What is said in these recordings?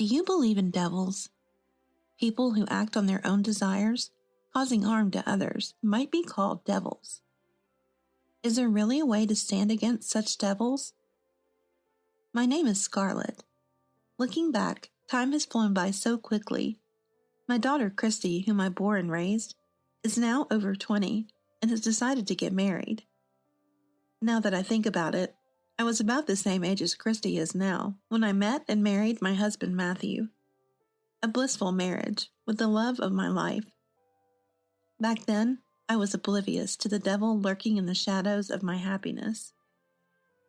Do you believe in devils? People who act on their own desires, causing harm to others, might be called devils. Is there really a way to stand against such devils? My name is Scarlett. Looking back, time has flown by so quickly. My daughter Christy, whom I bore and raised, is now over 20 and has decided to get married. Now that I think about it, I was about the same age as Christy is now when I met and married my husband Matthew. A blissful marriage with the love of my life. Back then, I was oblivious to the devil lurking in the shadows of my happiness.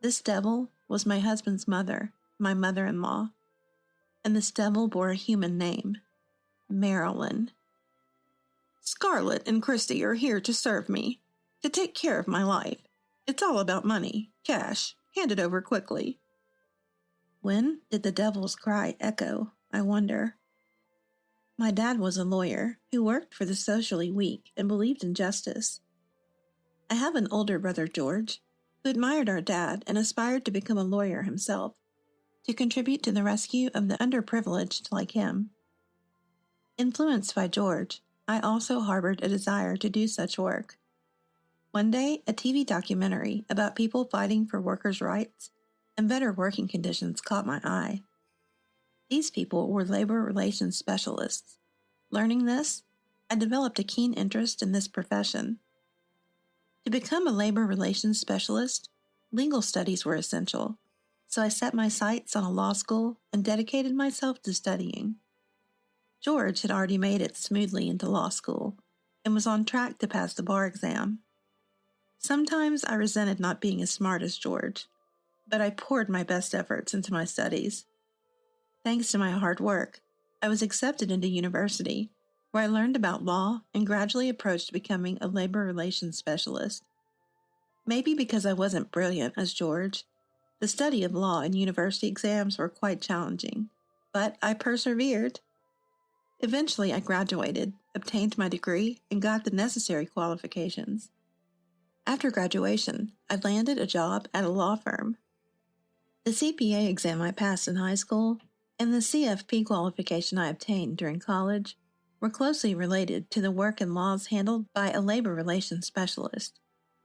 This devil was my husband's mother, my mother-in-law, and this devil bore a human name, Marilyn. Scarlett and Christy are here to serve me, to take care of my life. It's all about money, cash, hand it over quickly. When did the devil's cry echo, I wonder? My dad was a lawyer who worked for the socially weak and believed in justice. I have an older brother, George, who admired our dad and aspired to become a lawyer himself, to contribute to the rescue of the underprivileged like him. Influenced by George, I also harbored a desire to do such work. One day, a TV documentary about people fighting for workers' rights and better working conditions caught my eye. These people were labor relations specialists. Learning this, I developed a keen interest in this profession. To become a labor relations specialist, legal studies were essential, so I set my sights on a law school and dedicated myself to studying. George had already made it smoothly into law school and was on track to pass the bar exam. Sometimes I resented not being as smart as George, but I poured my best efforts into my studies. Thanks to my hard work, I was accepted into university, where I learned about law and gradually approached becoming a labor relations specialist. Maybe because I wasn't brilliant as George, the study of law and university exams were quite challenging, but I persevered. Eventually, I graduated, obtained my degree, and got the necessary qualifications. After graduation, I landed a job at a law firm. The CPA exam I passed in high school and the CFP qualification I obtained during college were closely related to the work and laws handled by a labor relations specialist,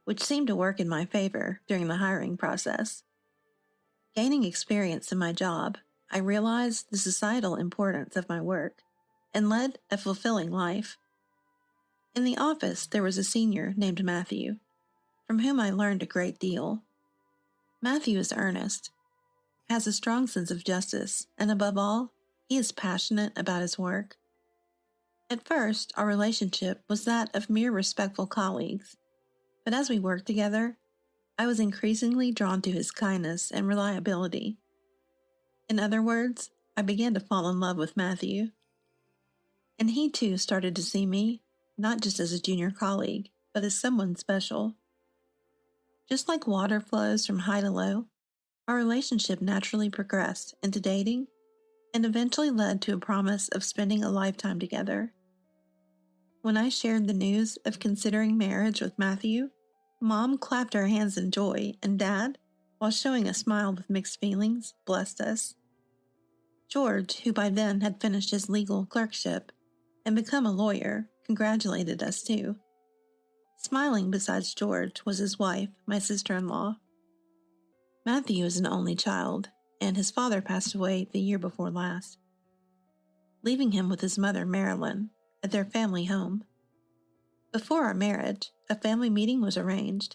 which seemed to work in my favor during the hiring process. Gaining experience in my job, I realized the societal importance of my work and led a fulfilling life. In the office, there was a senior named Matthew, from whom I learned a great deal. Matthew is earnest, has a strong sense of justice, and above all, he is passionate about his work. At first, our relationship was that of mere respectful colleagues, but as we worked together, I was increasingly drawn to his kindness and reliability. In other words, I began to fall in love with Matthew. And he too started to see me, not just as a junior colleague, but as someone special. Just like water flows from high to low, our relationship naturally progressed into dating and eventually led to a promise of spending a lifetime together. When I shared the news of considering marriage with Matthew, Mom clapped her hands in joy, and Dad, while showing a smile with mixed feelings, blessed us. George, who by then had finished his legal clerkship and become a lawyer, congratulated us too. Smiling besides George was his wife, my sister-in-law. Matthew is an only child, and his father passed away the year before last, leaving him with his mother, Marilyn, at their family home. Before our marriage, a family meeting was arranged.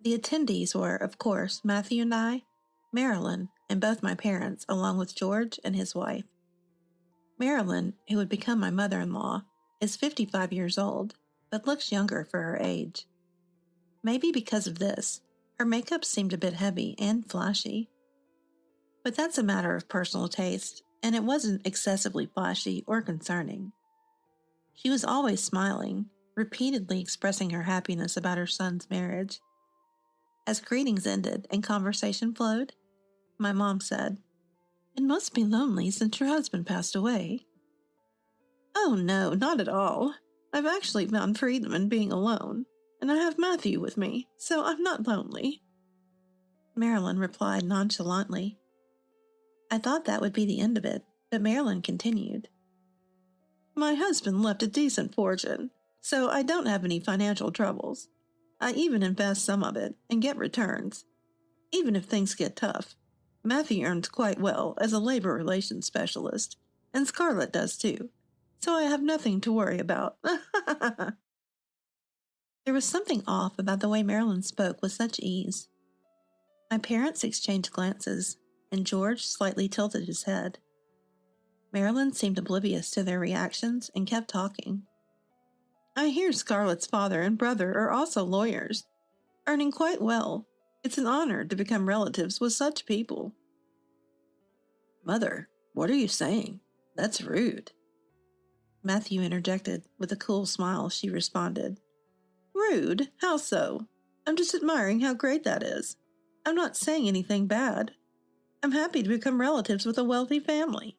The attendees were, of course, Matthew and I, Marilyn, and both my parents, along with George and his wife. Marilyn, who would become my mother-in-law, is 55 years old, but looks younger for her age. Maybe because of this, her makeup seemed a bit heavy and flashy. But that's a matter of personal taste, and it wasn't excessively flashy or concerning. She was always smiling, repeatedly expressing her happiness about her son's marriage. As greetings ended and conversation flowed, my mom said, "It must be lonely since your husband passed away." "Oh no, not at all. I've actually found freedom in being alone, and I have Matthew with me, so I'm not lonely," Marilyn replied nonchalantly. I thought that would be the end of it, But Marilyn continued. My husband left a decent fortune, so I don't have any financial troubles. I even invest some of it and get returns, even if things get tough. Matthew earns quite well as a labor relations specialist, and Scarlett does too, so I have nothing to worry about. There was something off about the way Marilyn spoke with such ease. My parents exchanged glances, and George slightly tilted his head. Marilyn seemed oblivious to their reactions and kept talking. I hear Scarlett's father and brother are also lawyers, earning quite well. It's an honor to become relatives with such people. Mother, what are you saying? That's rude. Matthew interjected. With a cool smile, she responded. Rude? How so? I'm just admiring how great that is. I'm not saying anything bad. I'm happy to become relatives with a wealthy family.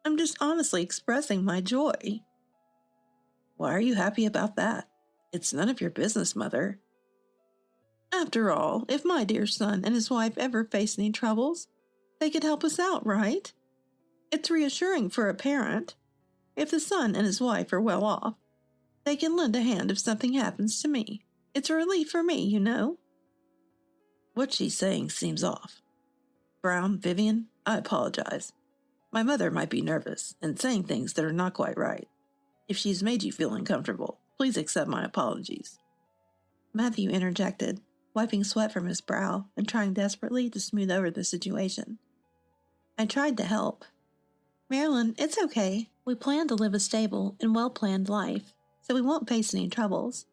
I'm just honestly expressing my joy. Why are you happy about that? It's none of your business, Mother. After all, if my dear son and his wife ever face any troubles, they could help us out, right? It's reassuring for a parent. If the son and his wife are well off, they can lend a hand if something happens to me. It's a relief for me, you know. What she's saying seems off. Brown, Vivian, I apologize. My mother might be nervous and saying things that are not quite right. If she's made you feel uncomfortable, please accept my apologies. Matthew interjected, wiping sweat from his brow and trying desperately to smooth over the situation. I tried to help. Marilyn, it's okay. We plan to live a stable and well-planned life, so we won't face any troubles.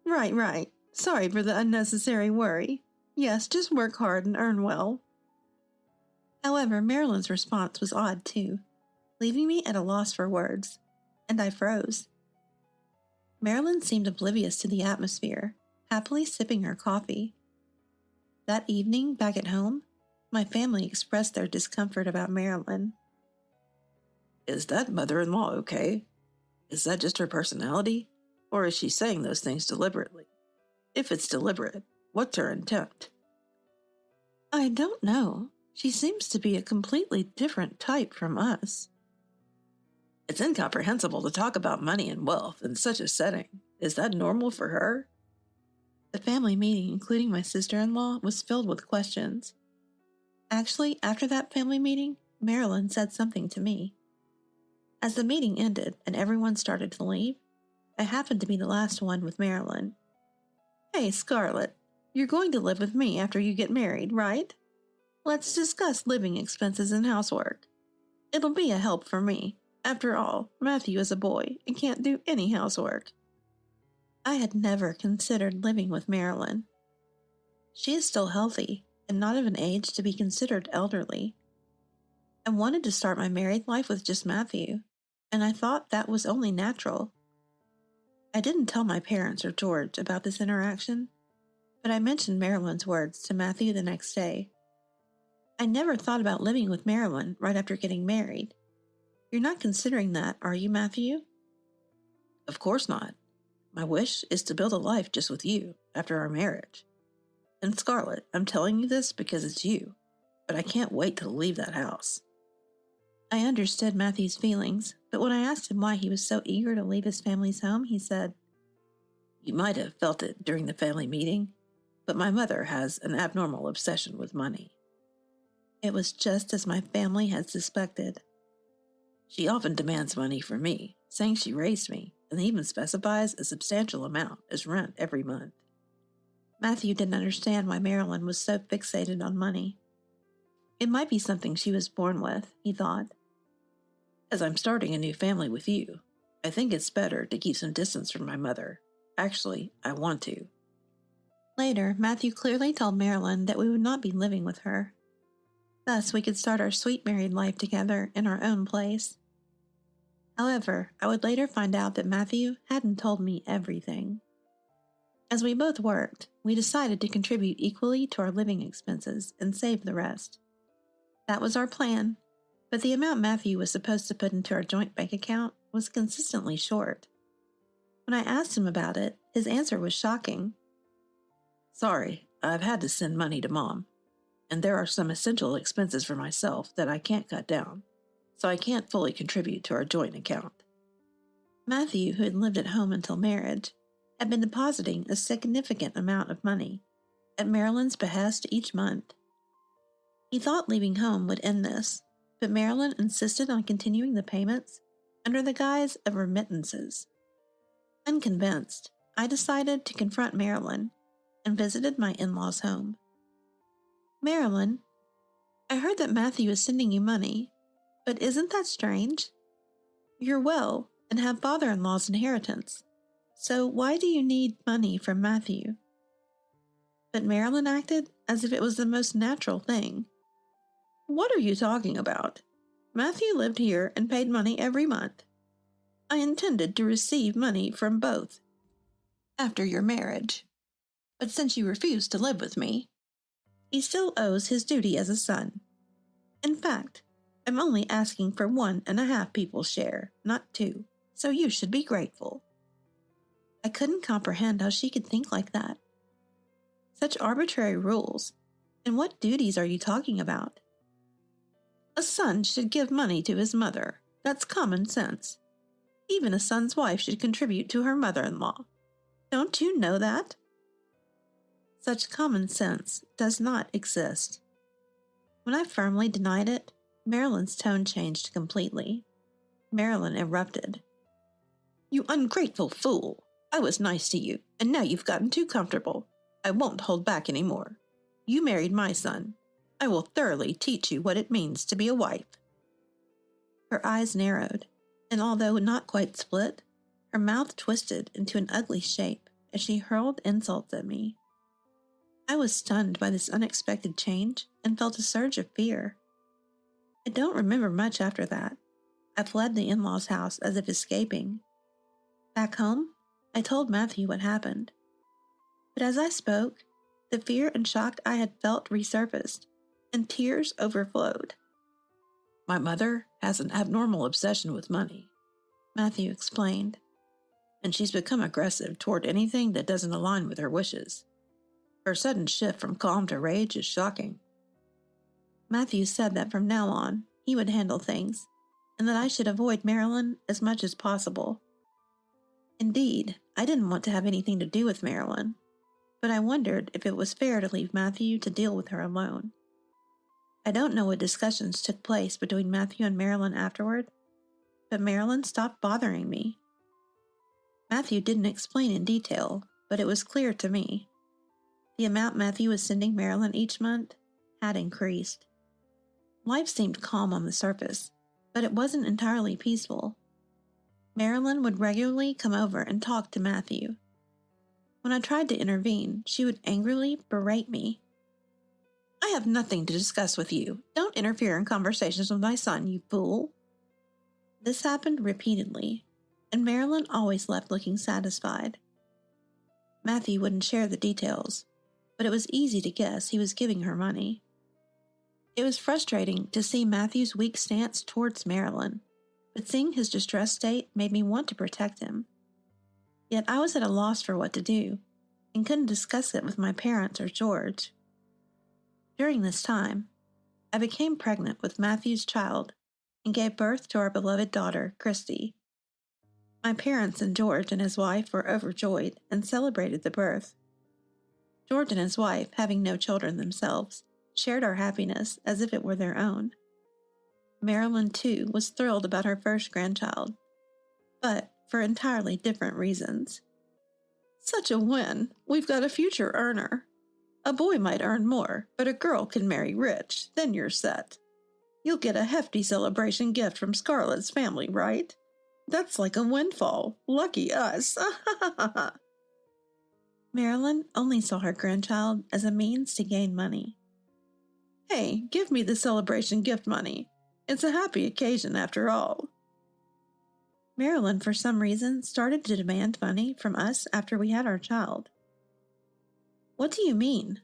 Right. Sorry for the unnecessary worry. Yes, just work hard and earn well. However, Marilyn's response was odd too, leaving me at a loss for words, and I froze. Marilyn seemed oblivious to the atmosphere, happily sipping her coffee. That evening, back at home, my family expressed their discomfort about Marilyn. Is that mother-in-law okay? Is that just her personality? Or is she saying those things deliberately? If it's deliberate, what's her intent? I don't know. She seems to be a completely different type from us. It's incomprehensible to talk about money and wealth in such a setting. Is that normal for her? The family meeting, including my sister-in-law, was filled with questions. Actually, after that family meeting, Marilyn said something to me. As the meeting ended and everyone started to leave, I happened to be the last one with Marilyn. Hey, Scarlett, you're going to live with me after you get married, right? Let's discuss living expenses and housework. It'll be a help for me. After all, Matthew is a boy and can't do any housework. I had never considered living with Marilyn. She is still healthy and not of an age to be considered elderly. I wanted to start my married life with just Matthew, and I thought that was only natural. I didn't tell my parents or George about this interaction, but I mentioned Marilyn's words to Matthew the next day. I never thought about living with Marilyn right after getting married. You're not considering that, are you, Matthew? Of course not. My wish is to build a life just with you after our marriage. And Scarlett, I'm telling you this because it's you, but I can't wait to leave that house. I understood Matthew's feelings, but when I asked him why he was so eager to leave his family's home, he said, You might have felt it during the family meeting, but my mother has an abnormal obsession with money. It was just as my family had suspected. She often demands money from me, saying she raised me, and even specifies a substantial amount as rent every month. Matthew didn't understand why Marilyn was so fixated on money. It might be something she was born with, he thought. As I'm starting a new family with you, I think it's better to keep some distance from my mother. Actually, I want to. Later, Matthew clearly told Marilyn that we would not be living with her. Thus, we could start our sweet married life together in our own place. However, I would later find out that Matthew hadn't told me everything. As we both worked, we decided to contribute equally to our living expenses and save the rest. That was our plan, but the amount Matthew was supposed to put into our joint bank account was consistently short. When I asked him about it, his answer was shocking. Sorry, I've had to send money to Mom, and there are some essential expenses for myself that I can't cut down, so I can't fully contribute to our joint account. Matthew, who had lived at home until marriage, had been depositing a significant amount of money at Marilyn's behest each month. He thought leaving home would end this, but Marilyn insisted on continuing the payments under the guise of remittances. Unconvinced, I decided to confront Marilyn and visited my in-laws' home. Marilyn, I heard that Matthew is sending you money, but isn't that strange? You're well and have father-in-law's inheritance, so why do you need money from Matthew? But Marilyn acted as if it was the most natural thing. What are you talking about? Matthew lived here and paid money every month. I intended to receive money from both after your marriage, but since you refused to live with me, he still owes his duty as a son. In fact, I'm only asking for 1.5 people's share, not 2, so you should be grateful. I couldn't comprehend how she could think like that. Such arbitrary rules, and what duties are you talking about? A son should give money to his mother. That's common sense. Even a son's wife should contribute to her mother-in-law. Don't you know that? Such common sense does not exist. When I firmly denied it, Marilyn's tone changed completely. Marilyn erupted. You ungrateful fool! I was nice to you, and now you've gotten too comfortable. I won't hold back any more. You married my son. I will thoroughly teach you what it means to be a wife. Her eyes narrowed, and although not quite split, her mouth twisted into an ugly shape as she hurled insults at me. I was stunned by this unexpected change and felt a surge of fear. I don't remember much after that. I fled the in-laws' house as if escaping. Back home, I told Matthew what happened. But as I spoke, the fear and shock I had felt resurfaced, and tears overflowed. My mother has an abnormal obsession with money, Matthew explained, and she's become aggressive toward anything that doesn't align with her wishes. Her sudden shift from calm to rage is shocking. Matthew said that from now on, he would handle things, and that I should avoid Marilyn as much as possible. Indeed, I didn't want to have anything to do with Marilyn, but I wondered if it was fair to leave Matthew to deal with her alone. I don't know what discussions took place between Matthew and Marilyn afterward, but Marilyn stopped bothering me. Matthew didn't explain in detail, but it was clear to me. The amount Matthew was sending Marilyn each month had increased. Life seemed calm on the surface, but it wasn't entirely peaceful. Marilyn would regularly come over and talk to Matthew. When I tried to intervene, she would angrily berate me. I have nothing to discuss with you. Don't interfere in conversations with my son, you fool. This happened repeatedly, and Marilyn always left looking satisfied. Matthew wouldn't share the details, but it was easy to guess he was giving her money. It was frustrating to see Matthew's weak stance towards Marilyn, but seeing his distressed state made me want to protect him. Yet I was at a loss for what to do, and couldn't discuss it with my parents or George. During this time, I became pregnant with Matthew's child and gave birth to our beloved daughter, Christy. My parents and George and his wife were overjoyed and celebrated the birth. George and his wife, having no children themselves, shared our happiness as if it were their own. Marilyn, too, was thrilled about her first grandchild, but for entirely different reasons. Such a win! We've got a future earner. A boy might earn more, but a girl can marry rich, then you're set. You'll get a hefty celebration gift from Scarlett's family, right? That's like a windfall. Lucky us. Marilyn only saw her grandchild as a means to gain money. Hey, give me the celebration gift money. It's a happy occasion after all. Marilyn, for some reason, started to demand money from us after we had our child. What do you mean?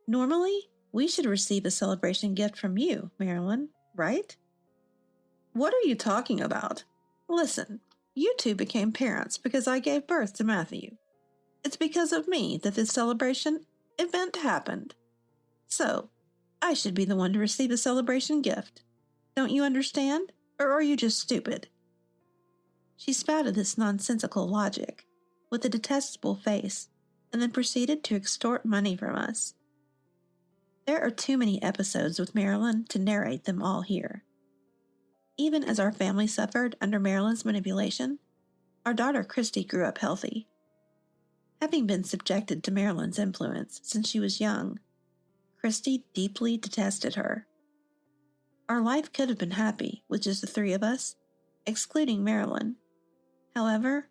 Normally, we should receive a celebration gift from you, Marilyn, right? What are you talking about? Listen, you two became parents because I gave birth to Matthew. It's because of me that this celebration event happened. So, I should be the one to receive a celebration gift. Don't you understand? Or are you just stupid?" She spouted this nonsensical logic with a detestable face and then proceeded to extort money from us. There are too many episodes with Marilyn to narrate them all here. Even as our family suffered under Marilyn's manipulation, our daughter Christy grew up healthy. Having been subjected to Marilyn's influence since she was young, Christy deeply detested her. Our life could have been happy with just the three of us, excluding Marilyn. However,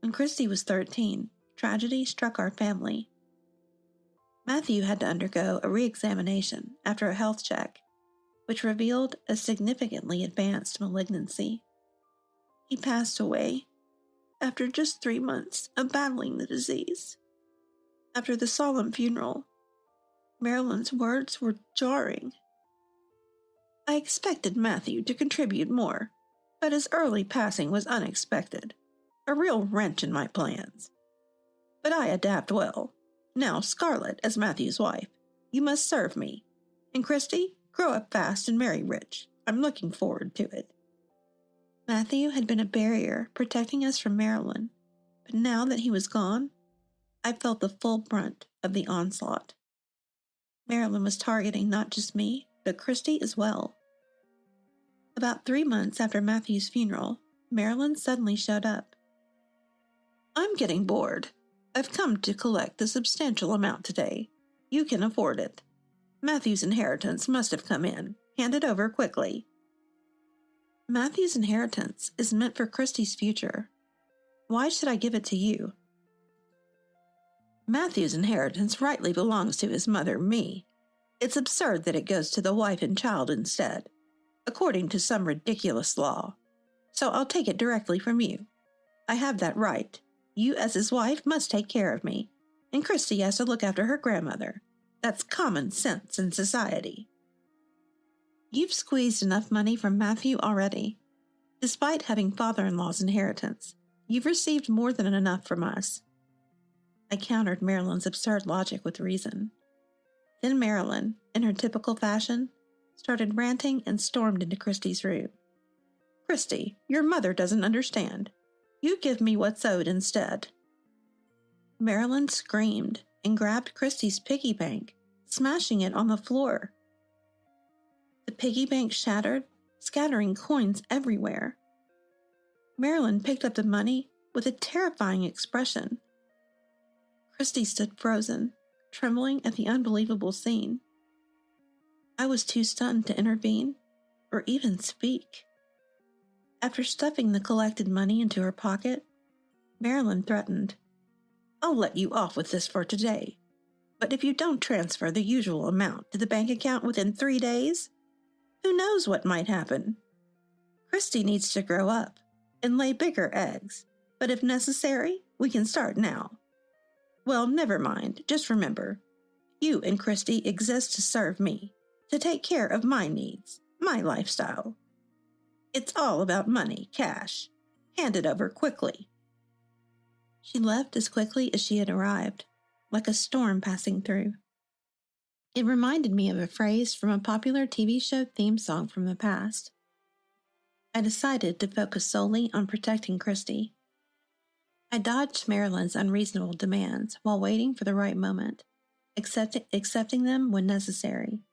when Christy was 13, tragedy struck our family. Matthew had to undergo a re-examination after a health check, which revealed a significantly advanced malignancy. He passed away after just 3 months of battling the disease. After the solemn funeral, Marilyn's words were jarring. "I expected Matthew to contribute more, but his early passing was unexpected, a real wrench in my plans. But I adapt well. Now, Scarlett, as Matthew's wife, you must serve me. And Christy, grow up fast and marry rich. I'm looking forward to it." Matthew had been a barrier protecting us from Marilyn, but now that he was gone, I felt the full brunt of the onslaught. Marilyn was targeting not just me, but Christy as well. About 3 months after Matthew's funeral, Marilyn suddenly showed up. "I'm getting bored. I've come to collect a substantial amount today. You can afford it. Matthew's inheritance must have come in. Hand it over quickly." Matthew's inheritance is meant for Christy's future. Why should I give it to you? Matthew's inheritance rightly belongs to his mother, me. It's absurd that it goes to the wife and child instead, according to some ridiculous law. So I'll take it directly from you. I have that right. You, as his wife, must take care of me, and Christy has to look after her grandmother. That's common sense in society. You've squeezed enough money from Matthew already. Despite having father-in-law's inheritance, you've received more than enough from us. I countered Marilyn's absurd logic with reason. Then Marilyn, in her typical fashion, started ranting and stormed into Christy's room. "Christy, your mother doesn't understand. You give me what's owed instead." Marilyn screamed and grabbed Christy's piggy bank, smashing it on the floor. The piggy bank shattered, scattering coins everywhere. Marilyn picked up the money with a terrifying expression. Christy stood frozen, trembling at the unbelievable scene. I was too stunned to intervene or even speak. After stuffing the collected money into her pocket, Marilyn threatened, "I'll let you off with this for today, but if you don't transfer the usual amount to the bank account within 3 days, who knows what might happen? Christy needs to grow up and lay bigger eggs, but if necessary, we can start now. Well, never mind, just remember, you and Christy exist to serve me, to take care of my needs, my lifestyle. It's all about money, cash. Hand it over quickly." She left as quickly as she had arrived, like a storm passing through. It reminded me of a phrase from a popular TV show theme song from the past. I decided to focus solely on protecting Christy. I dodged Marilyn's unreasonable demands while waiting for the right moment, accepting them when necessary.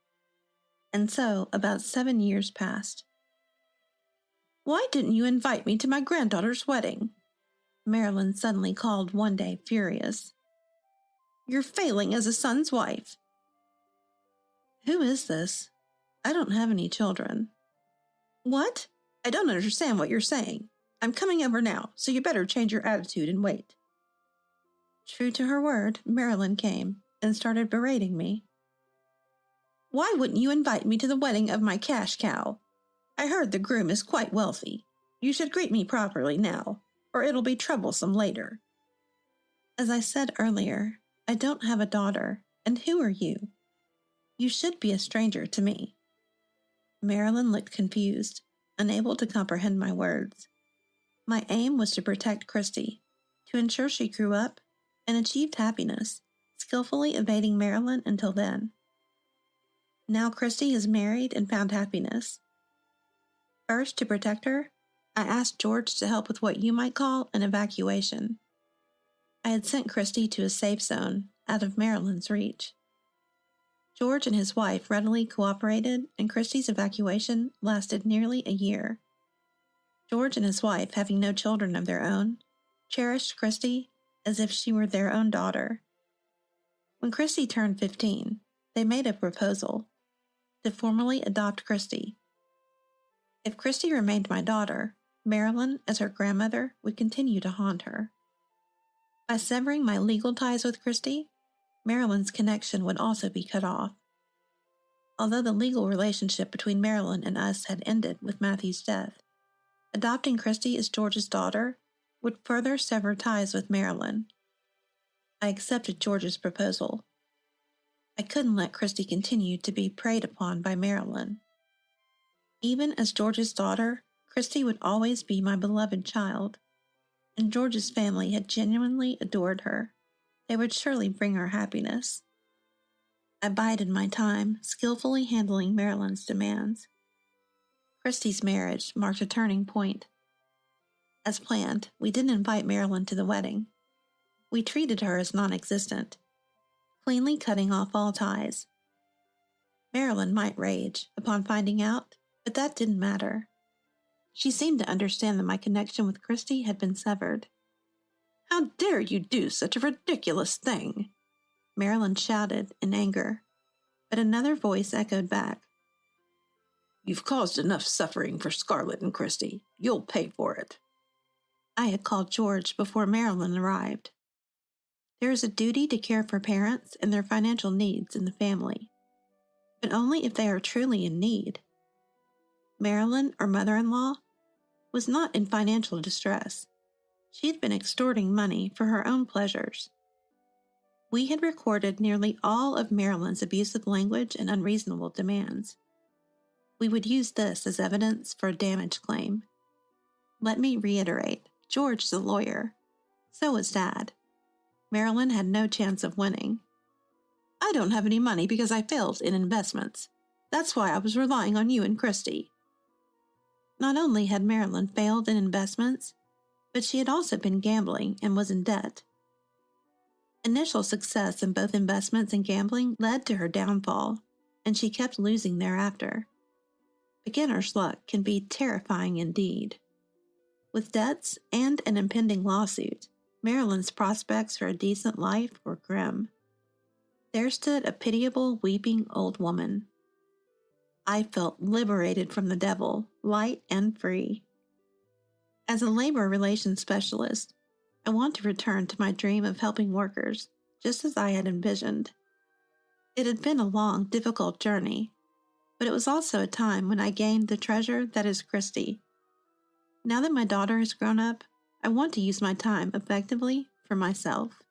And so, about 7 years passed. "Why didn't you invite me to my granddaughter's wedding?" Marilyn suddenly called one day, furious. "You're failing as a son's wife." "Who is this? I don't have any children." "What? I don't understand what you're saying. I'm coming over now, so you better change your attitude and wait." True to her word, Marilyn came and started berating me. "Why wouldn't you invite me to the wedding of my cash cow? I heard the groom is quite wealthy. You should greet me properly now, or it'll be troublesome later." As I said earlier, I don't have a daughter, and who are you? You should be a stranger to me. Marilyn looked confused, unable to comprehend my words. My aim was to protect Christy, to ensure she grew up and achieved happiness, skillfully evading Marilyn until then. Now Christy is married and found happiness. First, to protect her, I asked George to help with what you might call an evacuation. I had sent Christy to a safe zone out of Marilyn's reach. George and his wife readily cooperated, and Christy's evacuation lasted nearly a year. George and his wife, having no children of their own, cherished Christy as if she were their own daughter. When Christy turned 15, they made a proposal to formally adopt Christy. If Christy remained my daughter, Marilyn, as her grandmother, would continue to haunt her. By severing my legal ties with Christy, Marilyn's connection would also be cut off. Although the legal relationship between Marilyn and us had ended with Matthew's death, adopting Christy as George's daughter would further sever ties with Marilyn. I accepted George's proposal. I couldn't let Christy continue to be preyed upon by Marilyn. Even as George's daughter, Christy would always be my beloved child, and George's family had genuinely adored her. They would surely bring her happiness. I bided my time, skillfully handling Marilyn's demands. Christy's marriage marked a turning point. As planned, we didn't invite Marilyn to the wedding. We treated her as non-existent, cleanly cutting off all ties. Marilyn might rage upon finding out, but that didn't matter. She seemed to understand that my connection with Christy had been severed. "How dare you do such a ridiculous thing?" Marilyn shouted in anger, but another voice echoed back. "You've caused enough suffering for Scarlett and Christy. You'll pay for it." I had called George before Marilyn arrived. There is a duty to care for parents and their financial needs in the family, but only if they are truly in need. Marilyn, our mother-in-law, was not in financial distress. She had been extorting money for her own pleasures. We had recorded nearly all of Marilyn's abusive language and unreasonable demands. We would use this as evidence for a damage claim. Let me reiterate, George is a lawyer. So was Dad. Marilyn had no chance of winning. "I don't have any money because I failed in investments. That's why I was relying on you and Christy." Not only had Marilyn failed in investments, but she had also been gambling and was in debt. Initial success in both investments and gambling led to her downfall, and she kept losing thereafter. Beginner's luck can be terrifying indeed. With debts and an impending lawsuit, Marilyn's prospects for a decent life were grim. There stood a pitiable, weeping old woman. I felt liberated from the devil, light and free. As a labor relations specialist, I want to return to my dream of helping workers, just as I had envisioned. It had been a long, difficult journey, but it was also a time when I gained the treasure that is Christy. Now that my daughter has grown up, I want to use my time effectively for myself.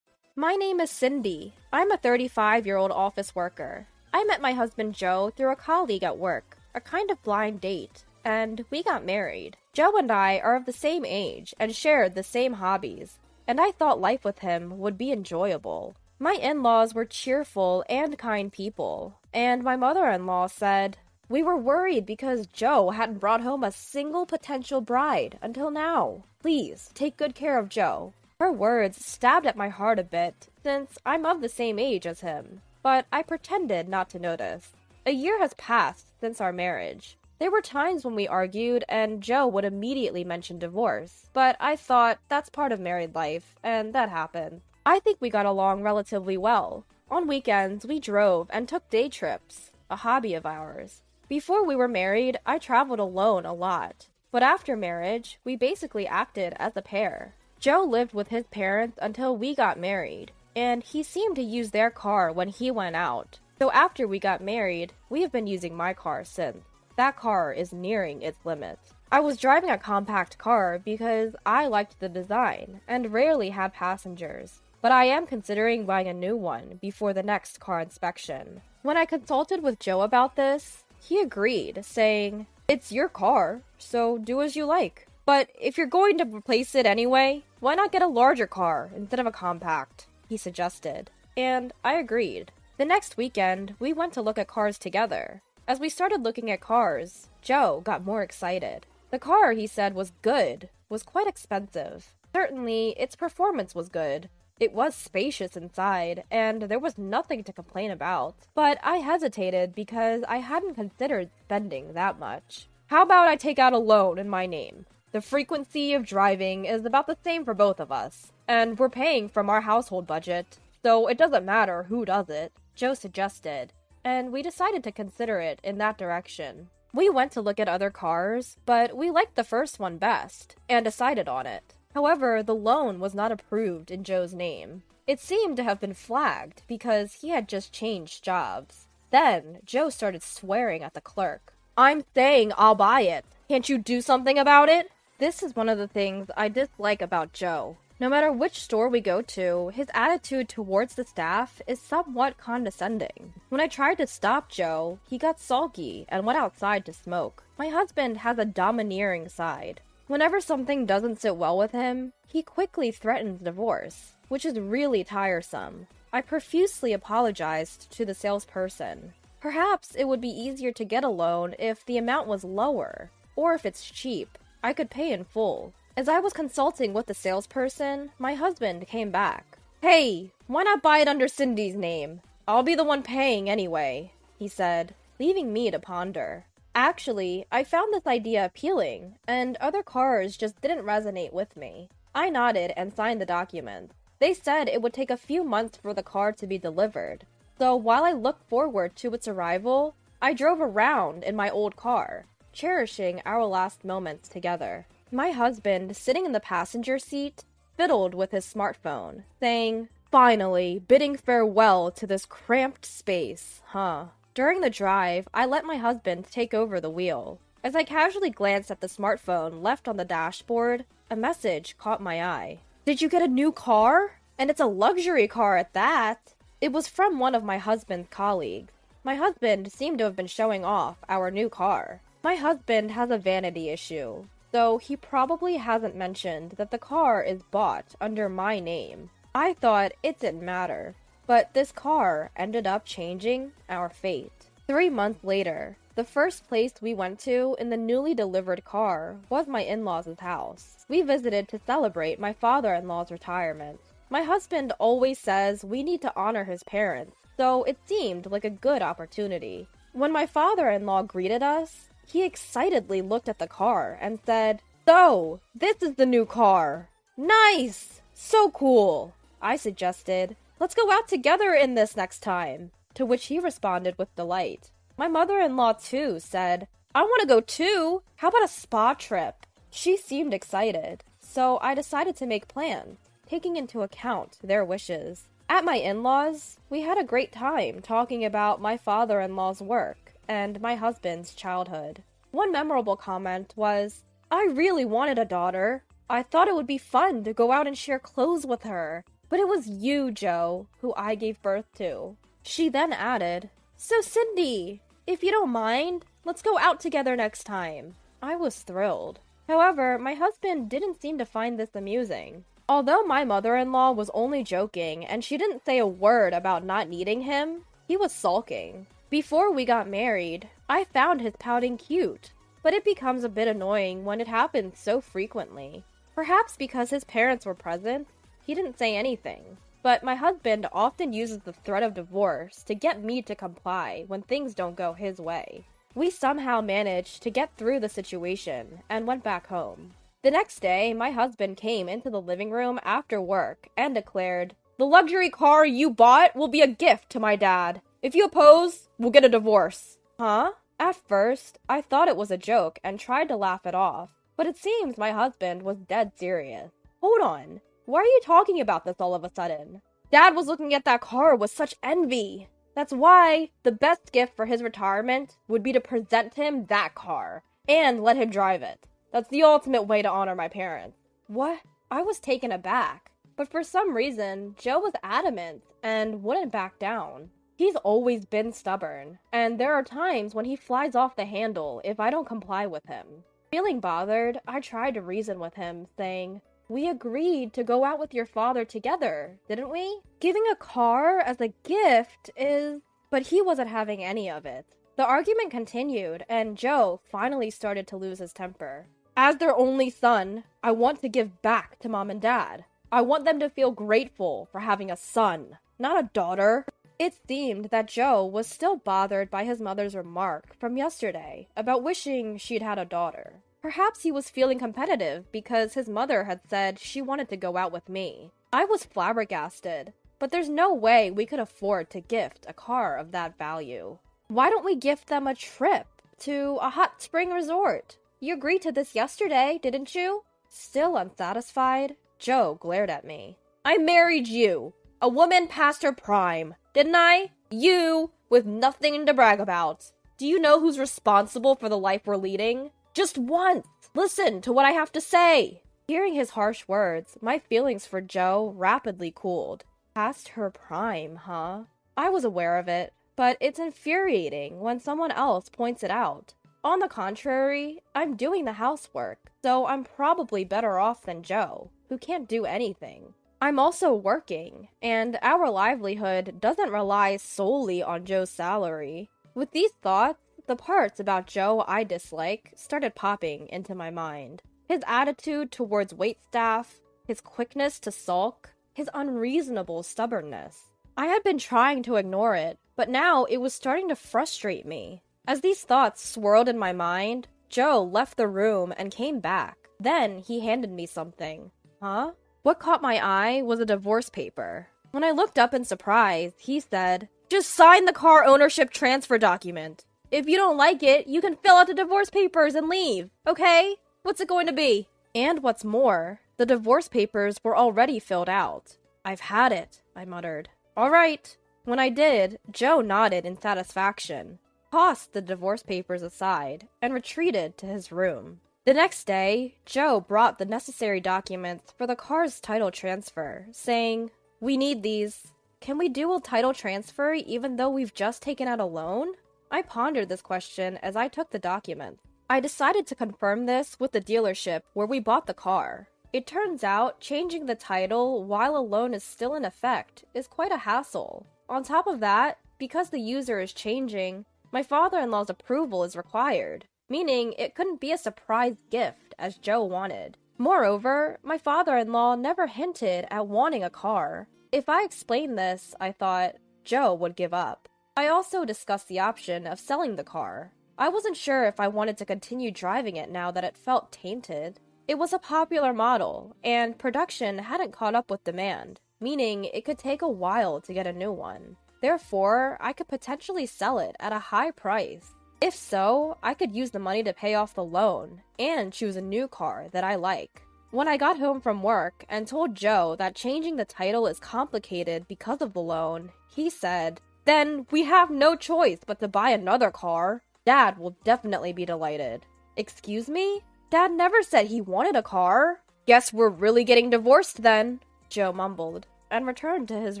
My name is Cindy. I'm a 35-year-old office worker. I met my husband Joe through a colleague at work, a kind of blind date, and we got married. Joe and I are of the same age and shared the same hobbies, and I thought life with him would be enjoyable. My in-laws were cheerful and kind people, and my mother-in-law said, "We were worried because Joe hadn't brought home a single potential bride until now. Please, take good care of Joe." Her words stabbed at my heart a bit, since I'm of the same age as him, but I pretended not to notice. A year has passed since our marriage. There were times when we argued and Joe would immediately mention divorce, but I thought that's part of married life, and that happened. I think we got along relatively well. On weekends, we drove and took day trips, a hobby of ours. Before we were married, I traveled alone a lot, but after marriage, we basically acted as a pair. Joe lived with his parents until we got married, and he seemed to use their car when he went out. So after we got married, we have been using my car since. That car is nearing its limits. I was driving a compact car because I liked the design and rarely had passengers, but I am considering buying a new one before the next car inspection. When I consulted with Joe about this, he agreed, saying, "It's your car, so do as you like. But if you're going to replace it anyway, why not get a larger car instead of a compact?" he suggested, and I agreed. The next weekend, we went to look at cars together. As we started looking at cars, Joe got more excited. The car, he said, was good, was quite expensive. Certainly, its performance was good. It was spacious inside, and there was nothing to complain about. But I hesitated because I hadn't considered spending that much. How about I take out a loan in my name? The frequency of driving is about the same for both of us, and we're paying from our household budget, so it doesn't matter who does it, Joe suggested, and we decided to consider it in that direction. We went to look at other cars, but we liked the first one best, and decided on it. However, the loan was not approved in Joe's name. It seemed to have been flagged because he had just changed jobs. Then, Joe started swearing at the clerk. "I'm saying I'll buy it. Can't you do something about it?" This is one of the things I dislike about Joe. No matter which store we go to, his attitude towards the staff is somewhat condescending. When I tried to stop Joe, he got sulky and went outside to smoke. My husband has a domineering side. Whenever something doesn't sit well with him, he quickly threatens divorce, which is really tiresome. I profusely apologized to the salesperson. Perhaps it would be easier to get a loan if the amount was lower, or if it's cheap. I could pay in full. As I was consulting with the salesperson, my husband came back. "Hey, why not buy it under Cindy's name? I'll be the one paying anyway," he said, leaving me to ponder. Actually, I found this idea appealing, and other cars just didn't resonate with me. I nodded and signed the documents. They said it would take a few months for the car to be delivered, so while I looked forward to its arrival, I drove around in my old car, cherishing our last moments together. My husband, sitting in the passenger seat, fiddled with his smartphone, saying, "Finally, bidding farewell to this cramped space, huh?" During the drive, I let my husband take over the wheel. As I casually glanced at the smartphone left on the dashboard, a message caught my eye. "Did you get a new car? And it's a luxury car at that." It was from one of my husband's colleagues. My husband seemed to have been showing off our new car. My husband has a vanity issue, so he probably hasn't mentioned that the car is bought under my name. I thought it didn't matter, but this car ended up changing our fate. 3 months later, the first place we went to in the newly delivered car was my in-laws' house. We visited to celebrate my father-in-law's retirement. My husband always says we need to honor his parents, so it seemed like a good opportunity. When my father-in-law greeted us, he excitedly looked at the car and said, "So, this is the new car. Nice! So cool!" I suggested, "Let's go out together in this next time," to which he responded with delight. My mother-in-law too said, "I want to go too. How about a spa trip?" She seemed excited, so I decided to make plans, taking into account their wishes. At my in-laws, we had a great time talking about my father-in-law's work and my husband's childhood. One memorable comment was, "I really wanted a daughter. I thought it would be fun to go out and share clothes with her, but it was you, Joe, who I gave birth to." She then added, "So Cindy, if you don't mind, let's go out together next time." I was thrilled. However, my husband didn't seem to find this amusing. Although my mother-in-law was only joking and she didn't say a word about not needing him, he was sulking. Before we got married, I found his pouting cute, but it becomes a bit annoying when it happens so frequently. Perhaps because his parents were present, he didn't say anything. But my husband often uses the threat of divorce to get me to comply when things don't go his way. We somehow managed to get through the situation and went back home. The next day, my husband came into the living room after work and declared, "The luxury car you bought will be a gift to my dad. If you oppose, we'll get a divorce." Huh? At first, I thought it was a joke and tried to laugh it off, but it seems my husband was dead serious. Hold on. Why are you talking about this all of a sudden? Dad was looking at that car with such envy. That's why the best gift for his retirement would be to present him that car and let him drive it. That's the ultimate way to honor my parents. What? I was taken aback. But for some reason, Joe was adamant and wouldn't back down. He's always been stubborn, and there are times when he flies off the handle if I don't comply with him. Feeling bothered, I tried to reason with him, saying, "We agreed to go out with your father together, didn't we? Giving a car as a gift is..." But he wasn't having any of it. The argument continued, and Joe finally started to lose his temper. As their only son, I want to give back to Mom and Dad. I want them to feel grateful for having a son, not a daughter. It seemed that Joe was still bothered by his mother's remark from yesterday about wishing she'd had a daughter. Perhaps he was feeling competitive because his mother had said she wanted to go out with me. I was flabbergasted, but there's no way we could afford to gift a car of that value. Why don't we gift them a trip to a hot spring resort? You agreed to this yesterday, didn't you? Still unsatisfied, Joe glared at me. I married you, a woman past her prime, didn't I? You, with nothing to brag about. Do you know who's responsible for the life we're leading? Just once, listen to what I have to say. Hearing his harsh words, my feelings for Joe rapidly cooled. Past her prime, huh? I was aware of it, but it's infuriating when someone else points it out. On the contrary, I'm doing the housework, so I'm probably better off than Joe, who can't do anything. I'm also working, and our livelihood doesn't rely solely on Joe's salary. With these thoughts, the parts about Joe I dislike started popping into my mind. His attitude towards waitstaff, his quickness to sulk, his unreasonable stubbornness. I had been trying to ignore it, but now it was starting to frustrate me. As these thoughts swirled in my mind, Joe left the room and came back. Then he handed me something. Huh? What caught my eye was a divorce paper. When I looked up in surprise, he said, "Just sign the car ownership transfer document. If you don't like it, you can fill out the divorce papers and leave, okay? What's it going to be?" And what's more, the divorce papers were already filled out. "I've had it," I muttered. "All right." When I did, Joe nodded in satisfaction, tossed the divorce papers aside, and retreated to his room. The next day, Joe brought the necessary documents for the car's title transfer, saying, "We need these. Can we do a title transfer even though we've just taken out a loan?" I pondered this question as I took the documents. I decided to confirm this with the dealership where we bought the car. It turns out changing the title while a loan is still in effect is quite a hassle. On top of that, because the user is changing, my father-in-law's approval is required, meaning it couldn't be a surprise gift as Joe wanted. Moreover, my father-in-law never hinted at wanting a car. If I explained this, I thought, Joe would give up. I also discussed the option of selling the car. I wasn't sure if I wanted to continue driving it now that it felt tainted. It was a popular model, and production hadn't caught up with demand, meaning it could take a while to get a new one. Therefore, I could potentially sell it at a high price. If so, I could use the money to pay off the loan and choose a new car that I like. When I got home from work and told Joe that changing the title is complicated because of the loan, he said, "Then we have no choice but to buy another car. Dad will definitely be delighted." Excuse me? Dad never said he wanted a car. Guess we're really getting divorced then, Joe mumbled, and returned to his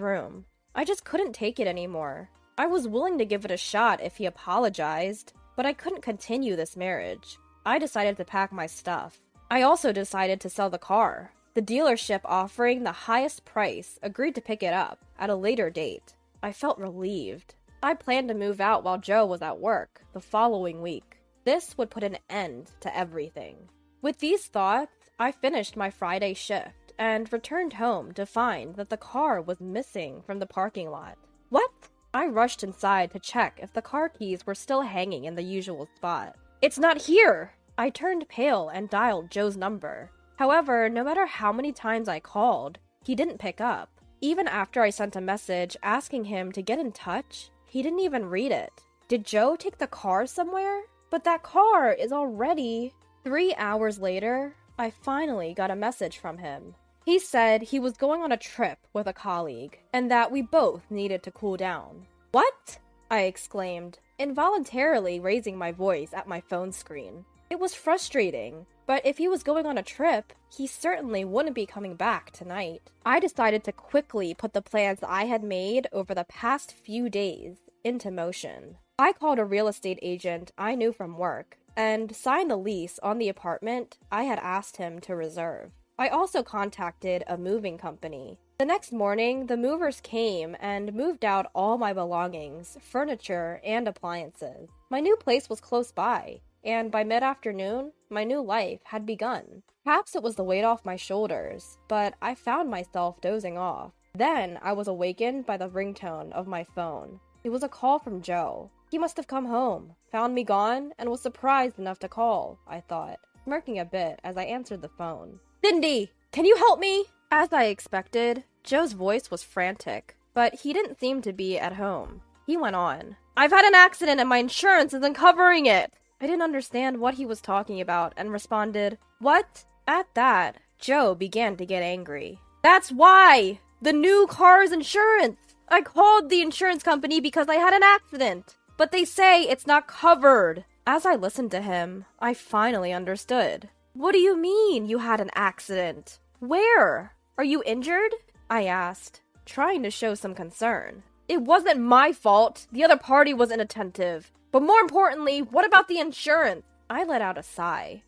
room. I just couldn't take it anymore. I was willing to give it a shot if he apologized, but I couldn't continue this marriage. I decided to pack my stuff. I also decided to sell the car. The dealership offering the highest price agreed to pick it up at a later date. I felt relieved. I planned to move out while Joe was at work the following week. This would put an end to everything. With these thoughts, I finished my Friday shift and returned home to find that the car was missing from the parking lot. What? I rushed inside to check if the car keys were still hanging in the usual spot. "It's not here!" I turned pale and dialed Joe's number. However, no matter how many times I called, he didn't pick up. Even after I sent a message asking him to get in touch, he didn't even read it. Did Joe take the car somewhere? But that car is already... 3 hours later, I finally got a message from him. He said he was going on a trip with a colleague, and that we both needed to cool down. "What?" I exclaimed, involuntarily raising my voice at my phone screen. It was frustrating, but if he was going on a trip, he certainly wouldn't be coming back tonight. I decided to quickly put the plans I had made over the past few days into motion. I called a real estate agent I knew from work and signed the lease on the apartment I had asked him to reserve. I also contacted a moving company. The next morning, the movers came and moved out all my belongings, furniture, and appliances. My new place was close by, and by mid-afternoon, my new life had begun. Perhaps it was the weight off my shoulders, but I found myself dozing off. Then I was awakened by the ringtone of my phone. It was a call from Joe. He must have come home, found me gone, and was surprised enough to call, I thought, smirking a bit as I answered the phone. "Cindy, can you help me?" As I expected, Joe's voice was frantic, but he didn't seem to be at home. He went on, "I've had an accident and my insurance isn't covering it." I didn't understand what he was talking about and responded, "What?" At that, Joe began to get angry. "That's why! The new car's insurance! I called the insurance company because I had an accident, but they say it's not covered." As I listened to him, I finally understood. "What do you mean you had an accident? Where? Are you injured?" I asked, trying to show some concern. "It wasn't my fault. The other party was inattentive. But more importantly, what about the insurance?" I let out a sigh.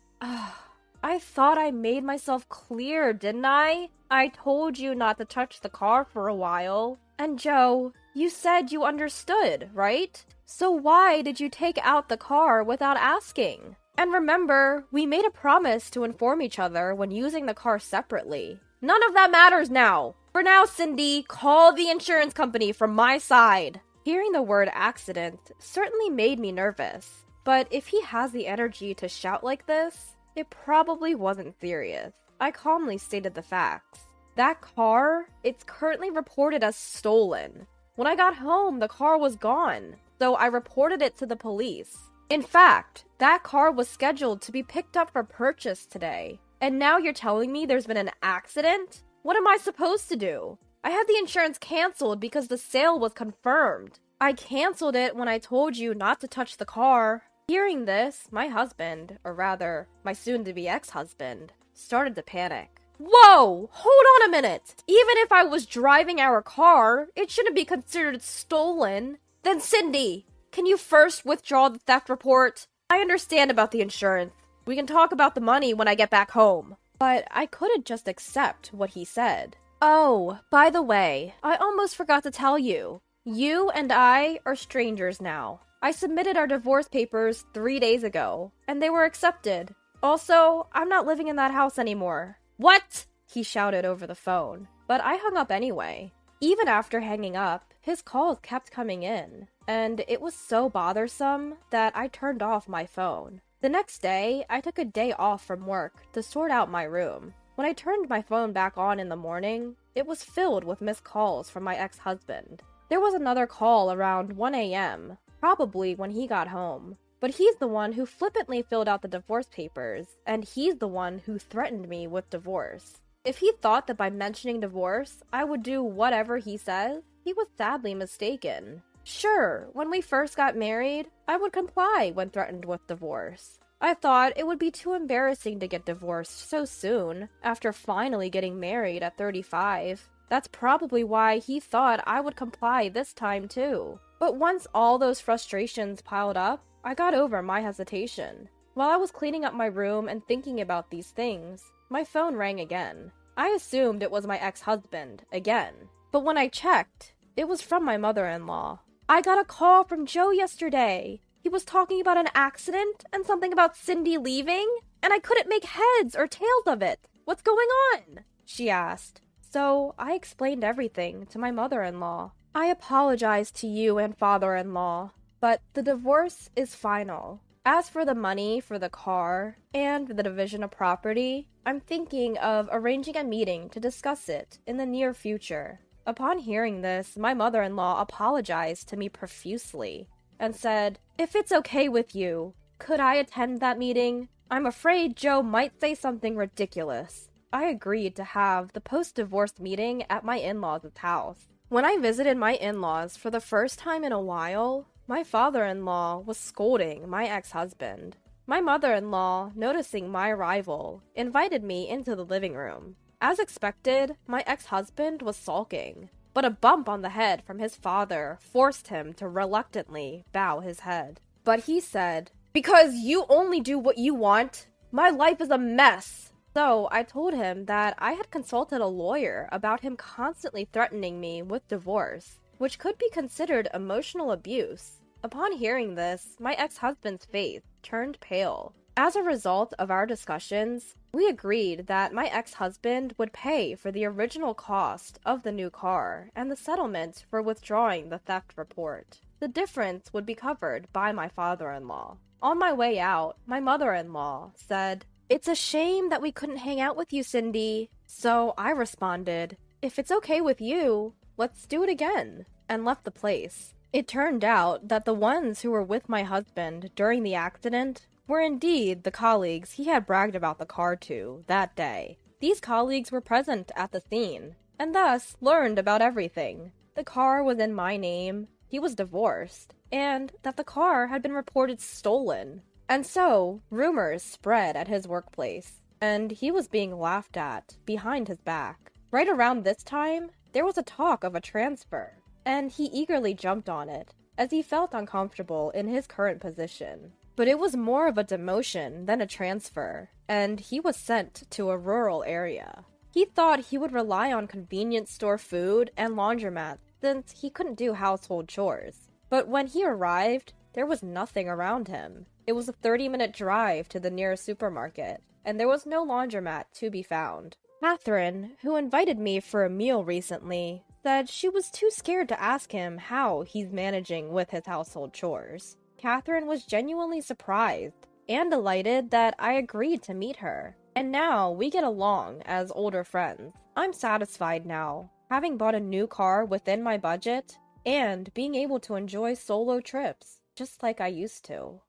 I thought I made myself clear, didn't I? I told you not to touch the car for a while. And Joe, you said you understood, right? So why did you take out the car without asking? And remember, we made a promise to inform each other when using the car separately. None of that matters now. For now, Cindy, call the insurance company from my side. Hearing the word accident certainly made me nervous. But if he has the energy to shout like this, it probably wasn't serious. I calmly stated the facts. That car, it's currently reported as stolen. When I got home, the car was gone, so I reported it to the police. In fact, that car was scheduled to be picked up for purchase today. And now you're telling me there's been an accident? What am I supposed to do? I had the insurance canceled because the sale was confirmed. I canceled it when I told you not to touch the car. Hearing this, my husband, or rather, my soon-to-be ex-husband, started to panic. Whoa! Hold on a minute! Even if I was driving our car, it shouldn't be considered stolen. Then Cindy, can you first withdraw the theft report? I understand about the insurance. We can talk about the money when I get back home. But I couldn't just accept what he said. Oh, by the way, I almost forgot to tell you. You and I are strangers now. I submitted our divorce papers 3 days ago, and they were accepted. Also, I'm not living in that house anymore. What? He shouted over the phone, but I hung up anyway. Even after hanging up, his calls kept coming in, and it was so bothersome that I turned off my phone. The next day, I took a day off from work to sort out my room. When I turned my phone back on in the morning, it was filled with missed calls from my ex-husband. There was another call around 1 a.m., probably when he got home. But he's the one who flippantly filled out the divorce papers, and he's the one who threatened me with divorce. If he thought that by mentioning divorce, I would do whatever he says, he was sadly mistaken. Sure, when we first got married, I would comply when threatened with divorce. I thought it would be too embarrassing to get divorced so soon, after finally getting married at 35. That's probably why he thought I would comply this time too. But once all those frustrations piled up, I got over my hesitation. While I was cleaning up my room and thinking about these things, my phone rang again. I assumed it was my ex-husband, again. But when I checked, it was from my mother-in-law. I got a call from Joe yesterday. He was talking about an accident and something about Cindy leaving, and I couldn't make heads or tails of it. What's going on? She asked. So I explained everything to my mother-in-law. I apologized to you and father-in-law, but the divorce is final. As for the money for the car and the division of property, I'm thinking of arranging a meeting to discuss it in the near future. Upon hearing this, my mother-in-law apologized to me profusely and said, "If it's okay with you, could I attend that meeting? I'm afraid Joe might say something ridiculous." I agreed to have the post-divorce meeting at my in-laws' house. When I visited my in-laws for the first time in a while, my father-in-law was scolding my ex-husband. My mother-in-law, noticing my arrival, invited me into the living room. As expected, my ex-husband was sulking, but a bump on the head from his father forced him to reluctantly bow his head. But he said, "Because you only do what you want, my life is a mess." So I told him that I had consulted a lawyer about him constantly threatening me with divorce, which could be considered emotional abuse. Upon hearing this, my ex-husband's face turned pale. As a result of our discussions, we agreed that my ex-husband would pay for the original cost of the new car and the settlement for withdrawing the theft report. The difference would be covered by my father-in-law. On my way out, my mother-in-law said, "It's a shame that we couldn't hang out with you, Cindy." So I responded, "If it's okay with you, let's do it again," and left the place. It turned out that the ones who were with my husband during the accident were indeed the colleagues he had bragged about the car to that day. These colleagues were present at the scene, and thus learned about everything. The car was in my name, he was divorced, and that the car had been reported stolen. And so, rumors spread at his workplace, and he was being laughed at behind his back. Right around this time, there was a talk of a transfer, and he eagerly jumped on it, as he felt uncomfortable in his current position. But it was more of a demotion than a transfer, and he was sent to a rural area. He thought he would rely on convenience store food and laundromats since he couldn't do household chores. But when he arrived, there was nothing around him. It was a 30-minute drive to the nearest supermarket, and there was no laundromat to be found. Catherine, who invited me for a meal recently, said she was too scared to ask him how he's managing with his household chores. Catherine was genuinely surprised and delighted that I agreed to meet her, and now we get along as older friends. I'm satisfied now, having bought a new car within my budget and being able to enjoy solo trips, just like I used to.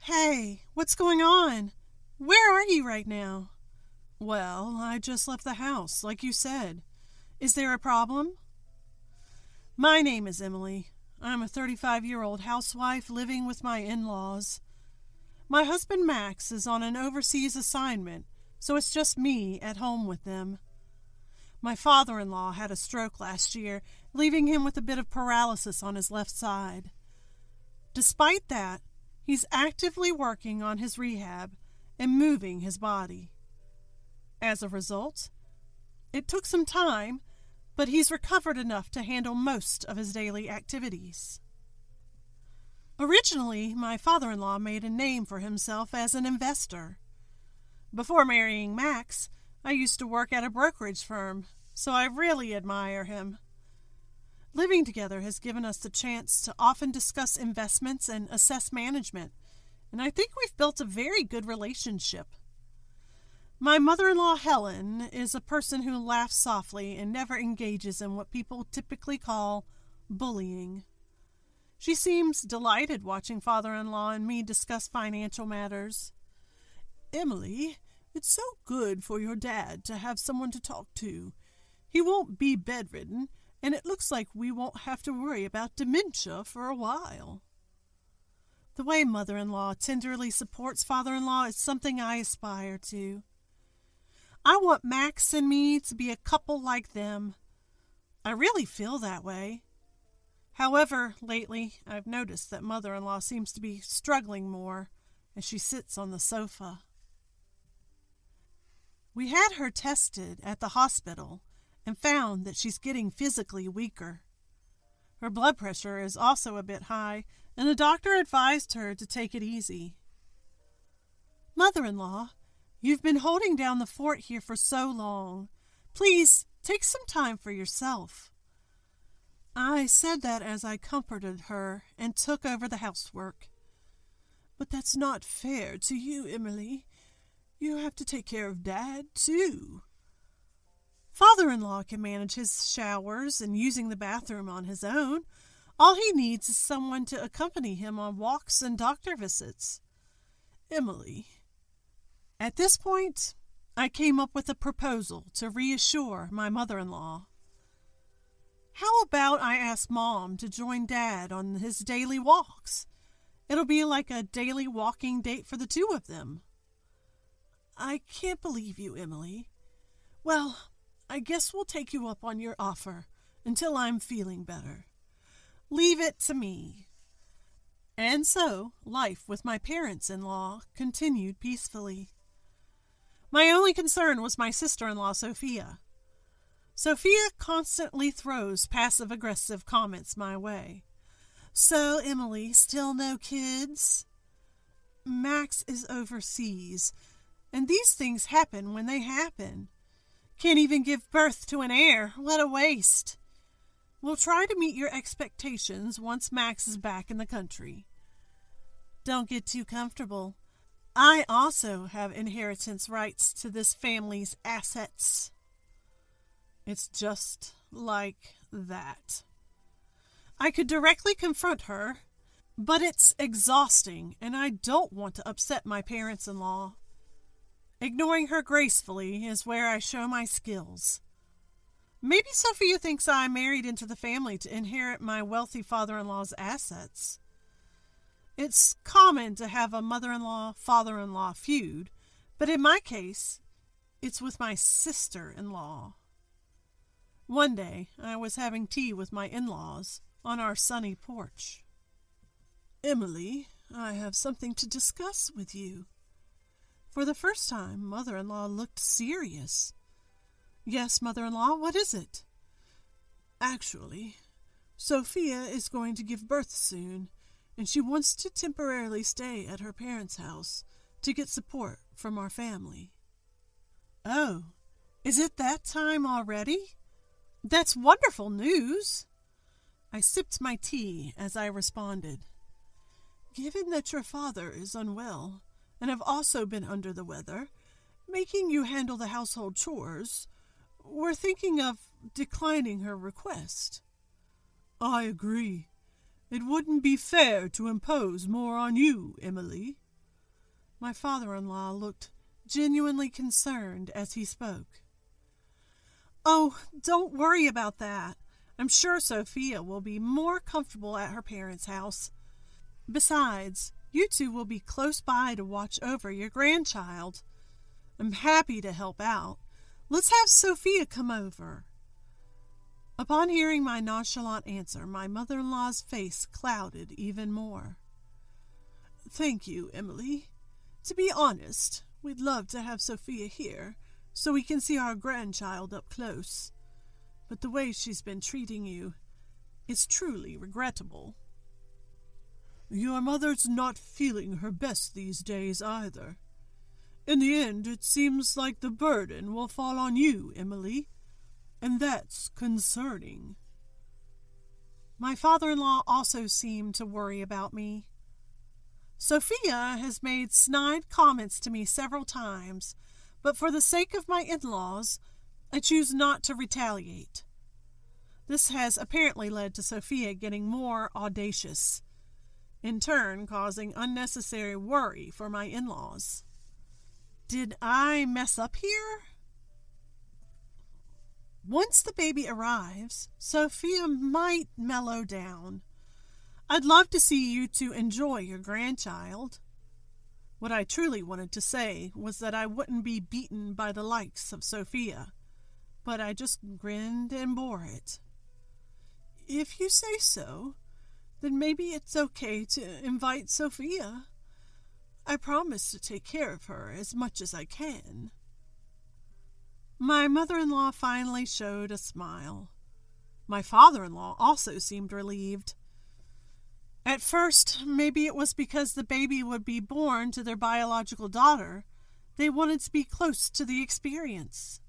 Hey, what's going on? Where are you right now? Well, I just left the house, like you said. Is there a problem? My name is Emily. I'm a 35-year-old housewife living with my in-laws. My husband Max is on an overseas assignment, so it's just me at home with them. My father-in-law had a stroke last year, leaving him with a bit of paralysis on his left side. Despite that, he's actively working on his rehab and moving his body. As a result, it took some time, but he's recovered enough to handle most of his daily activities. Originally, my father-in-law made a name for himself as an investor. Before marrying Max, I used to work at a brokerage firm, so I really admire him. Living together has given us the chance to often discuss investments and assess management, and I think we've built a very good relationship. My mother-in-law, Helen, is a person who laughs softly and never engages in what people typically call bullying. She seems delighted watching father-in-law and me discuss financial matters. Emily, it's so good for your dad to have someone to talk to. He won't be bedridden, and it looks like we won't have to worry about dementia for a while. The way mother-in-law tenderly supports father-in-law is something I aspire to. I want Max and me to be a couple like them. I really feel that way. However, lately, I've noticed that mother-in-law seems to be struggling more as she sits on the sofa. We had her tested at the hospital and found that she's getting physically weaker. Her blood pressure is also a bit high, and the doctor advised her to take it easy. Mother-in-law, you've been holding down the fort here for so long. Please, take some time for yourself. I said that as I comforted her and took over the housework. But that's not fair to you, Emily. You have to take care of Dad, too. Father-in-law can manage his showers and using the bathroom on his own. All he needs is someone to accompany him on walks and doctor visits. Emily. At this point, I came up with a proposal to reassure my mother-in-law. How about I ask Mom to join Dad on his daily walks? It'll be like a daily walking date for the two of them. I can't believe you, Emily. Well, I guess we'll take you up on your offer until I'm feeling better. Leave it to me. And so, life with my parents-in-law continued peacefully. My only concern was my sister-in-law, Sophia. Sophia constantly throws passive-aggressive comments my way. So, Emily, still no kids? Max is overseas, and these things happen when they happen. Can't even give birth to an heir. What a waste. We'll try to meet your expectations once Max is back in the country. Don't get too comfortable. I also have inheritance rights to this family's assets. It's just like that. I could directly confront her, but it's exhausting, and I don't want to upset my parents-in-law. Ignoring her gracefully is where I show my skills. Maybe Sophia thinks I married into the family to inherit my wealthy father-in-law's assets. It's common to have a mother-in-law, father-in-law feud, but in my case, it's with my sister-in-law. One day, I was having tea with my in-laws on our sunny porch. Emily, I have something to discuss with you. For the first time, mother-in-law looked serious. Yes, mother-in-law, what is it? Actually, Sophia is going to give birth soon, and she wants to temporarily stay at her parents' house to get support from our family. Oh, is it that time already? That's wonderful news. I sipped my tea as I responded. Given that your father is unwell and have also been under the weather, making you handle the household chores, we're thinking of declining her request. I agree. It wouldn't be fair to impose more on you, Emily. My father-in-law looked genuinely concerned as he spoke. Oh, don't worry about that. I'm sure Sophia will be more comfortable at her parents' house. Besides, you two will be close by to watch over your grandchild. I'm happy to help out. Let's have Sophia come over. Upon hearing my nonchalant answer, my mother-in-law's face clouded even more. Thank you, Emily. To be honest, we'd love to have Sophia here so we can see our grandchild up close. But the way she's been treating you is truly regrettable. Your mother's not feeling her best these days either. In the end, it seems like the burden will fall on you, Emily, and that's concerning. My father-in-law also seemed to worry about me. Sophia has made snide comments to me several times, but for the sake of my in-laws, I choose not to retaliate. This has apparently led to Sophia getting more audacious, in turn causing unnecessary worry for my in-laws. Did I mess up here? Once the baby arrives, Sophia might mellow down. I'd love to see you two enjoy your grandchild. What I truly wanted to say was that I wouldn't be beaten by the likes of Sophia, but I just grinned and bore it. If you say so, then maybe it's okay to invite Sophia. I promise to take care of her as much as I can. My mother-in-law finally showed a smile. My father-in-law also seemed relieved. At first, maybe it was because the baby would be born to their biological daughter. They wanted to be close to the experience.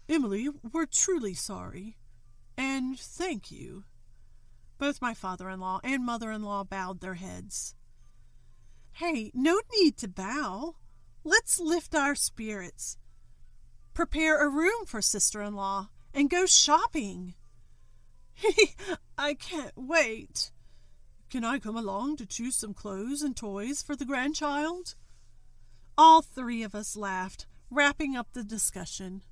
Emily, we're truly sorry, and thank you. Both my father-in-law and mother-in-law bowed their heads. Hey, no need to bow. Let's lift our spirits. Prepare a room for sister-in-law and go shopping. I can't wait. Can I come along to choose some clothes and toys for the grandchild? All three of us laughed, wrapping up the discussion.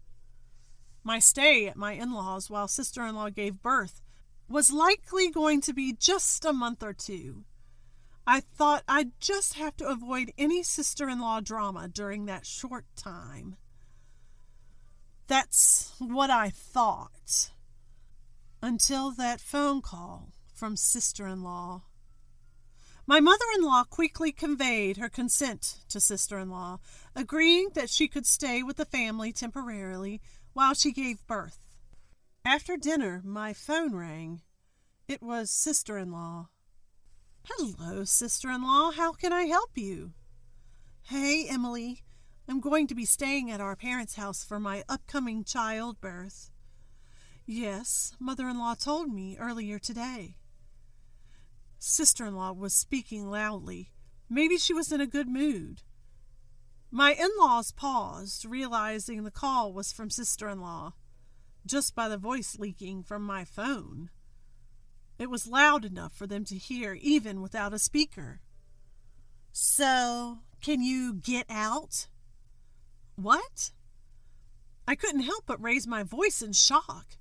My stay at my in-laws while sister-in-law gave birth was likely going to be just a month or two. I thought I'd just have to avoid any sister-in-law drama during that short time. That's what I thought. Until that phone call from sister-in-law. My mother-in-law quickly conveyed her consent to sister-in-law, agreeing that she could stay with the family temporarily while she gave birth. After dinner, my phone rang. It was sister-in-law. Hello, sister-in-law. How can I help you? Hey, Emily. I'm going to be staying at our parents' house for my upcoming childbirth. Yes, mother-in-law told me earlier today. Sister-in-law was speaking loudly. Maybe she was in a good mood. My in-laws paused, realizing the call was from sister-in-law, just by the voice leaking from my phone. It was loud enough for them to hear even without a speaker. So, can you get out? What? I couldn't help but raise my voice in shock.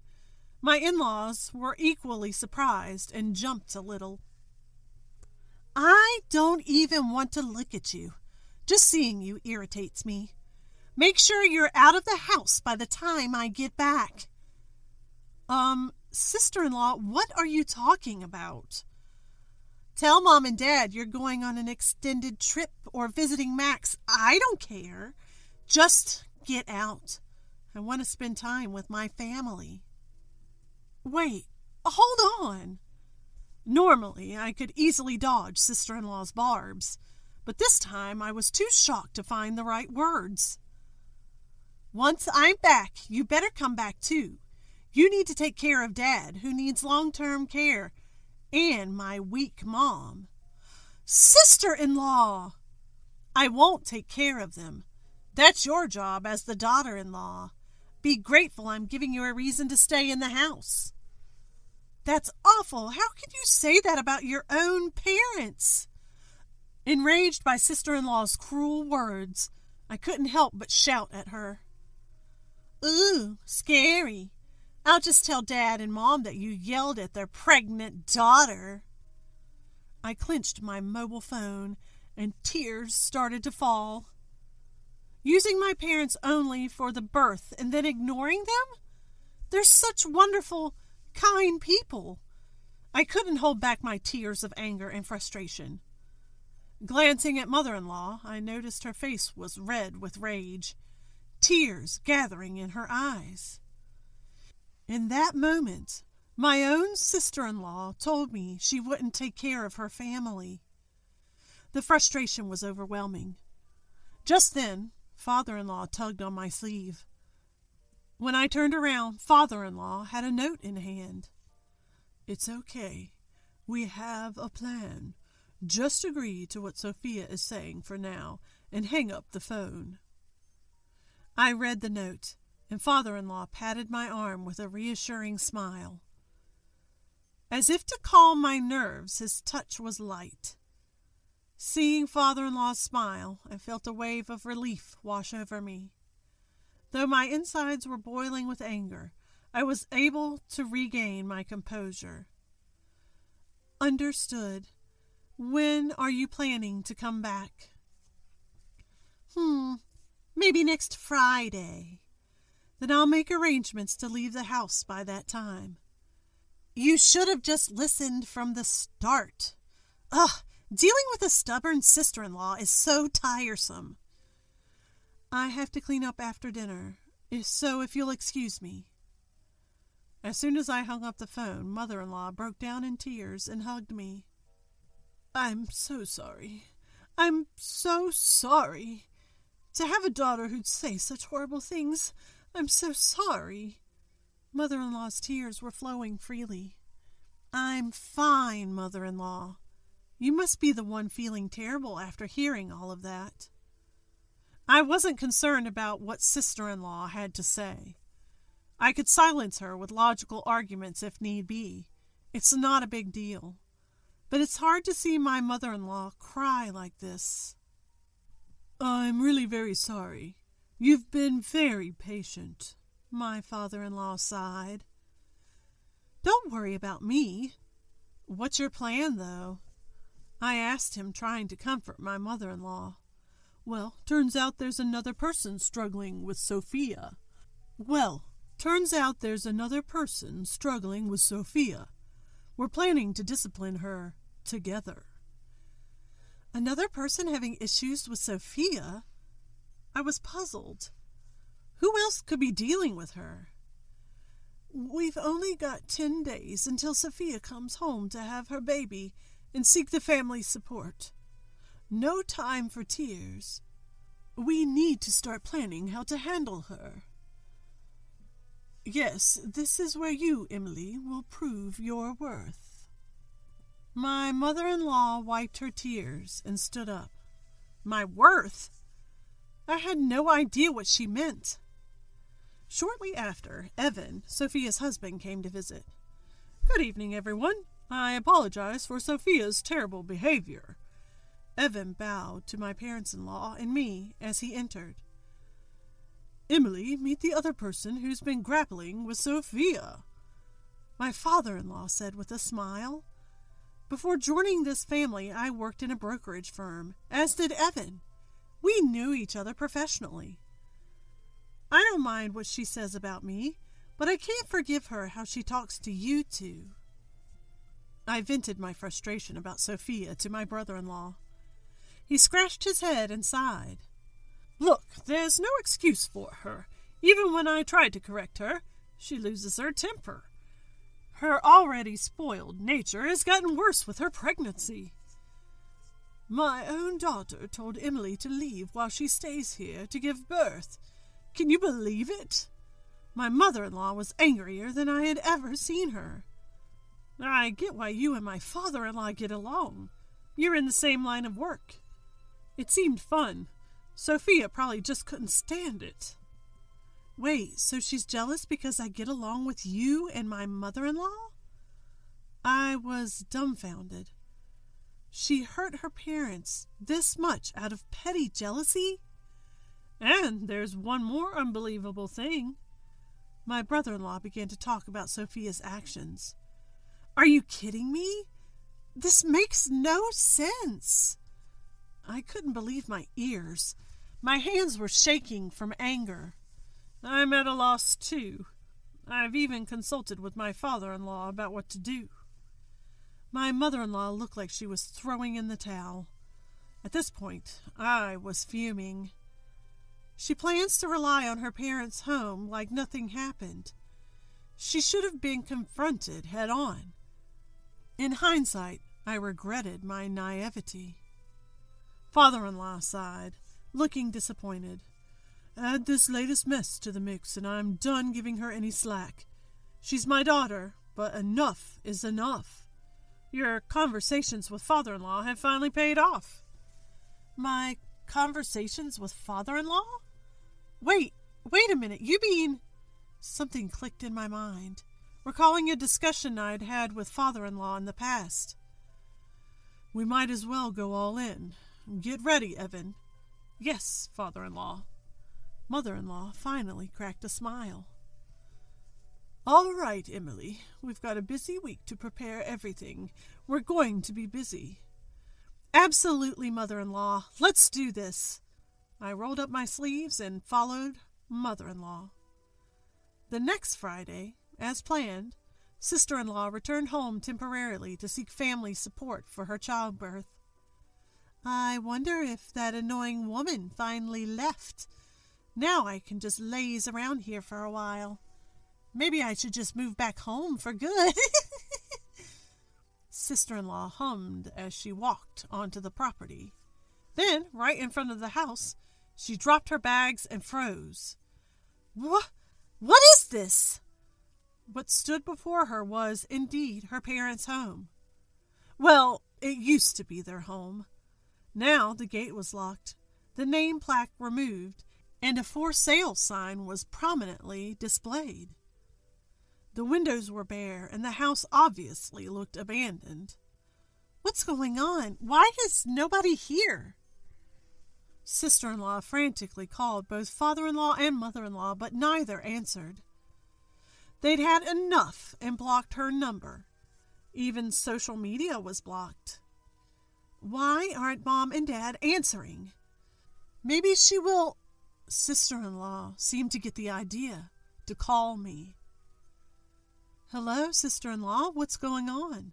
My in-laws were equally surprised and jumped a little. I don't even want to look at you. Just seeing you irritates me. Make sure you're out of the house by the time I get back. Sister-in-law, what are you talking about? Tell Mom and Dad you're going on an extended trip or visiting Max. I don't care. Just get out. I want to spend time with my family. Wait, hold on. Normally, I could easily dodge sister-in-law's barbs, but this time I was too shocked to find the right words. Once I'm back, you better come back too. You need to take care of Dad, who needs long-term care, and my weak mom. Sister-in-law! I won't take care of them. That's your job as the daughter-in-law. Be grateful I'm giving you a reason to stay in the house. That's awful. How could you say that about your own parents? Enraged by sister-in-law's cruel words, I couldn't help but shout at her. Ooh, scary. I'll just tell Dad and Mom that you yelled at their pregnant daughter. I clenched my mobile phone and tears started to fall. Using my parents only for the birth and then ignoring them? They're such wonderful, kind people. I couldn't hold back my tears of anger and frustration. Glancing at mother-in-law, I noticed her face was red with rage, tears gathering in her eyes. In that moment, my own sister-in-law told me she wouldn't take care of her family. The frustration was overwhelming. Just then, father-in-law tugged on my sleeve. When I turned around, father-in-law had a note in hand. It's okay. We have a plan. Just agree to what Sophia is saying for now and hang up the phone. I read the note, and father-in-law patted my arm with a reassuring smile. As if to calm my nerves, his touch was light. Seeing father-in-law smile, I felt a wave of relief wash over me. Though my insides were boiling with anger, I was able to regain my composure. Understood. When are you planning to come back? Maybe next Friday. Then I'll make arrangements to leave the house by that time. You should have just listened from the start. Dealing with a stubborn sister-in-law is so tiresome. I have to clean up after dinner, so if you'll excuse me. As soon as I hung up the phone, mother-in-law broke down in tears and hugged me. I'm so sorry. I'm so sorry. To have a daughter who'd say such horrible things. I'm so sorry. Mother-in-law's tears were flowing freely. I'm fine, mother-in-law. You must be the one feeling terrible after hearing all of that. I wasn't concerned about what sister-in-law had to say. I could silence her with logical arguments if need be. It's not a big deal. But it's hard to see my mother-in-law cry like this. I'm really very sorry. You've been very patient, my father-in-law sighed. Don't worry about me. What's your plan, though? I asked him, trying to comfort my mother-in-law. Well, turns out there's another person struggling with Sophia. We're planning to discipline her together. Another person having issues with Sophia? I was puzzled. Who else could be dealing with her? We've only got 10 days until Sophia comes home to have her baby and seek the family support. No time for tears. We need to start planning how to handle her. Yes, this is where you, Emily, will prove your worth. My mother-in-law wiped her tears and stood up. My worth? I had no idea what she meant. Shortly after, Evan, Sophia's husband, came to visit. Good evening, everyone. I apologize for Sophia's terrible behavior. Evan bowed to my parents-in-law and me as he entered. Emily, meet the other person who's been grappling with Sophia, my father-in-law said with a smile. Before joining this family, I worked in a brokerage firm, as did Evan. We knew each other professionally. I don't mind what she says about me, but I can't forgive her how she talks to you two. I vented my frustration about Sophia to my brother-in-law. He scratched his head and sighed. Look, there's no excuse for her. Even when I try to correct her, she loses her temper. Her already spoiled nature has gotten worse with her pregnancy. My own daughter told Emily to leave while she stays here to give birth. Can you believe it? My mother-in-law was angrier than I had ever seen her. I get why you and my father-in-law get along. You're in the same line of work. It seemed fun. Sophia probably just couldn't stand it. Wait, so she's jealous because I get along with you and my mother-in-law? I was dumbfounded. She hurt her parents this much out of petty jealousy? And there's one more unbelievable thing. My brother-in-law began to talk about Sophia's actions. Are you kidding me? This makes no sense. I couldn't believe my ears. My hands were shaking from anger. I'm at a loss, too. I've even consulted with my father-in-law about what to do. My mother-in-law looked like she was throwing in the towel. At this point, I was fuming. She plans to rely on her parents' home like nothing happened. She should have been confronted head-on. In hindsight, I regretted my naivety. Father-in-law sighed, looking disappointed. Add this latest mess to the mix, and I'm done giving her any slack. She's my daughter, but enough is enough. Your conversations with father-in-law have finally paid off. My conversations with father-in-law? Wait a minute, you mean... Something clicked in my mind, recalling a discussion I'd had with father-in-law in the past. We might as well go all in. Get ready, Evan. Yes, father-in-law. Mother-in-law finally cracked a smile. All right, Emily. We've got a busy week to prepare everything. We're going to be busy. Absolutely, mother-in-law. Let's do this. I rolled up my sleeves and followed mother-in-law. The next Friday, as planned, sister-in-law returned home temporarily to seek family support for her childbirth. I wonder if that annoying woman finally left. Now I can just laze around here for a while. Maybe I should just move back home for good. Sister-in-law hummed as she walked onto the property. Then, right in front of the house, she dropped her bags and froze. What is this? What stood before her was, indeed, her parents' home. Well, it used to be their home. Now the gate was locked, the name plaque removed, and a for sale sign was prominently displayed. The windows were bare, and the house obviously looked abandoned. What's going on? Why is nobody here? Sister-in-law frantically called both father-in-law and mother-in-law, but neither answered. They'd had enough and blocked her number. Even social media was blocked. Why aren't Mom and Dad answering? Maybe she will... Sister-in-law seemed to get the idea to call me. Hello, sister-in-law, what's going on?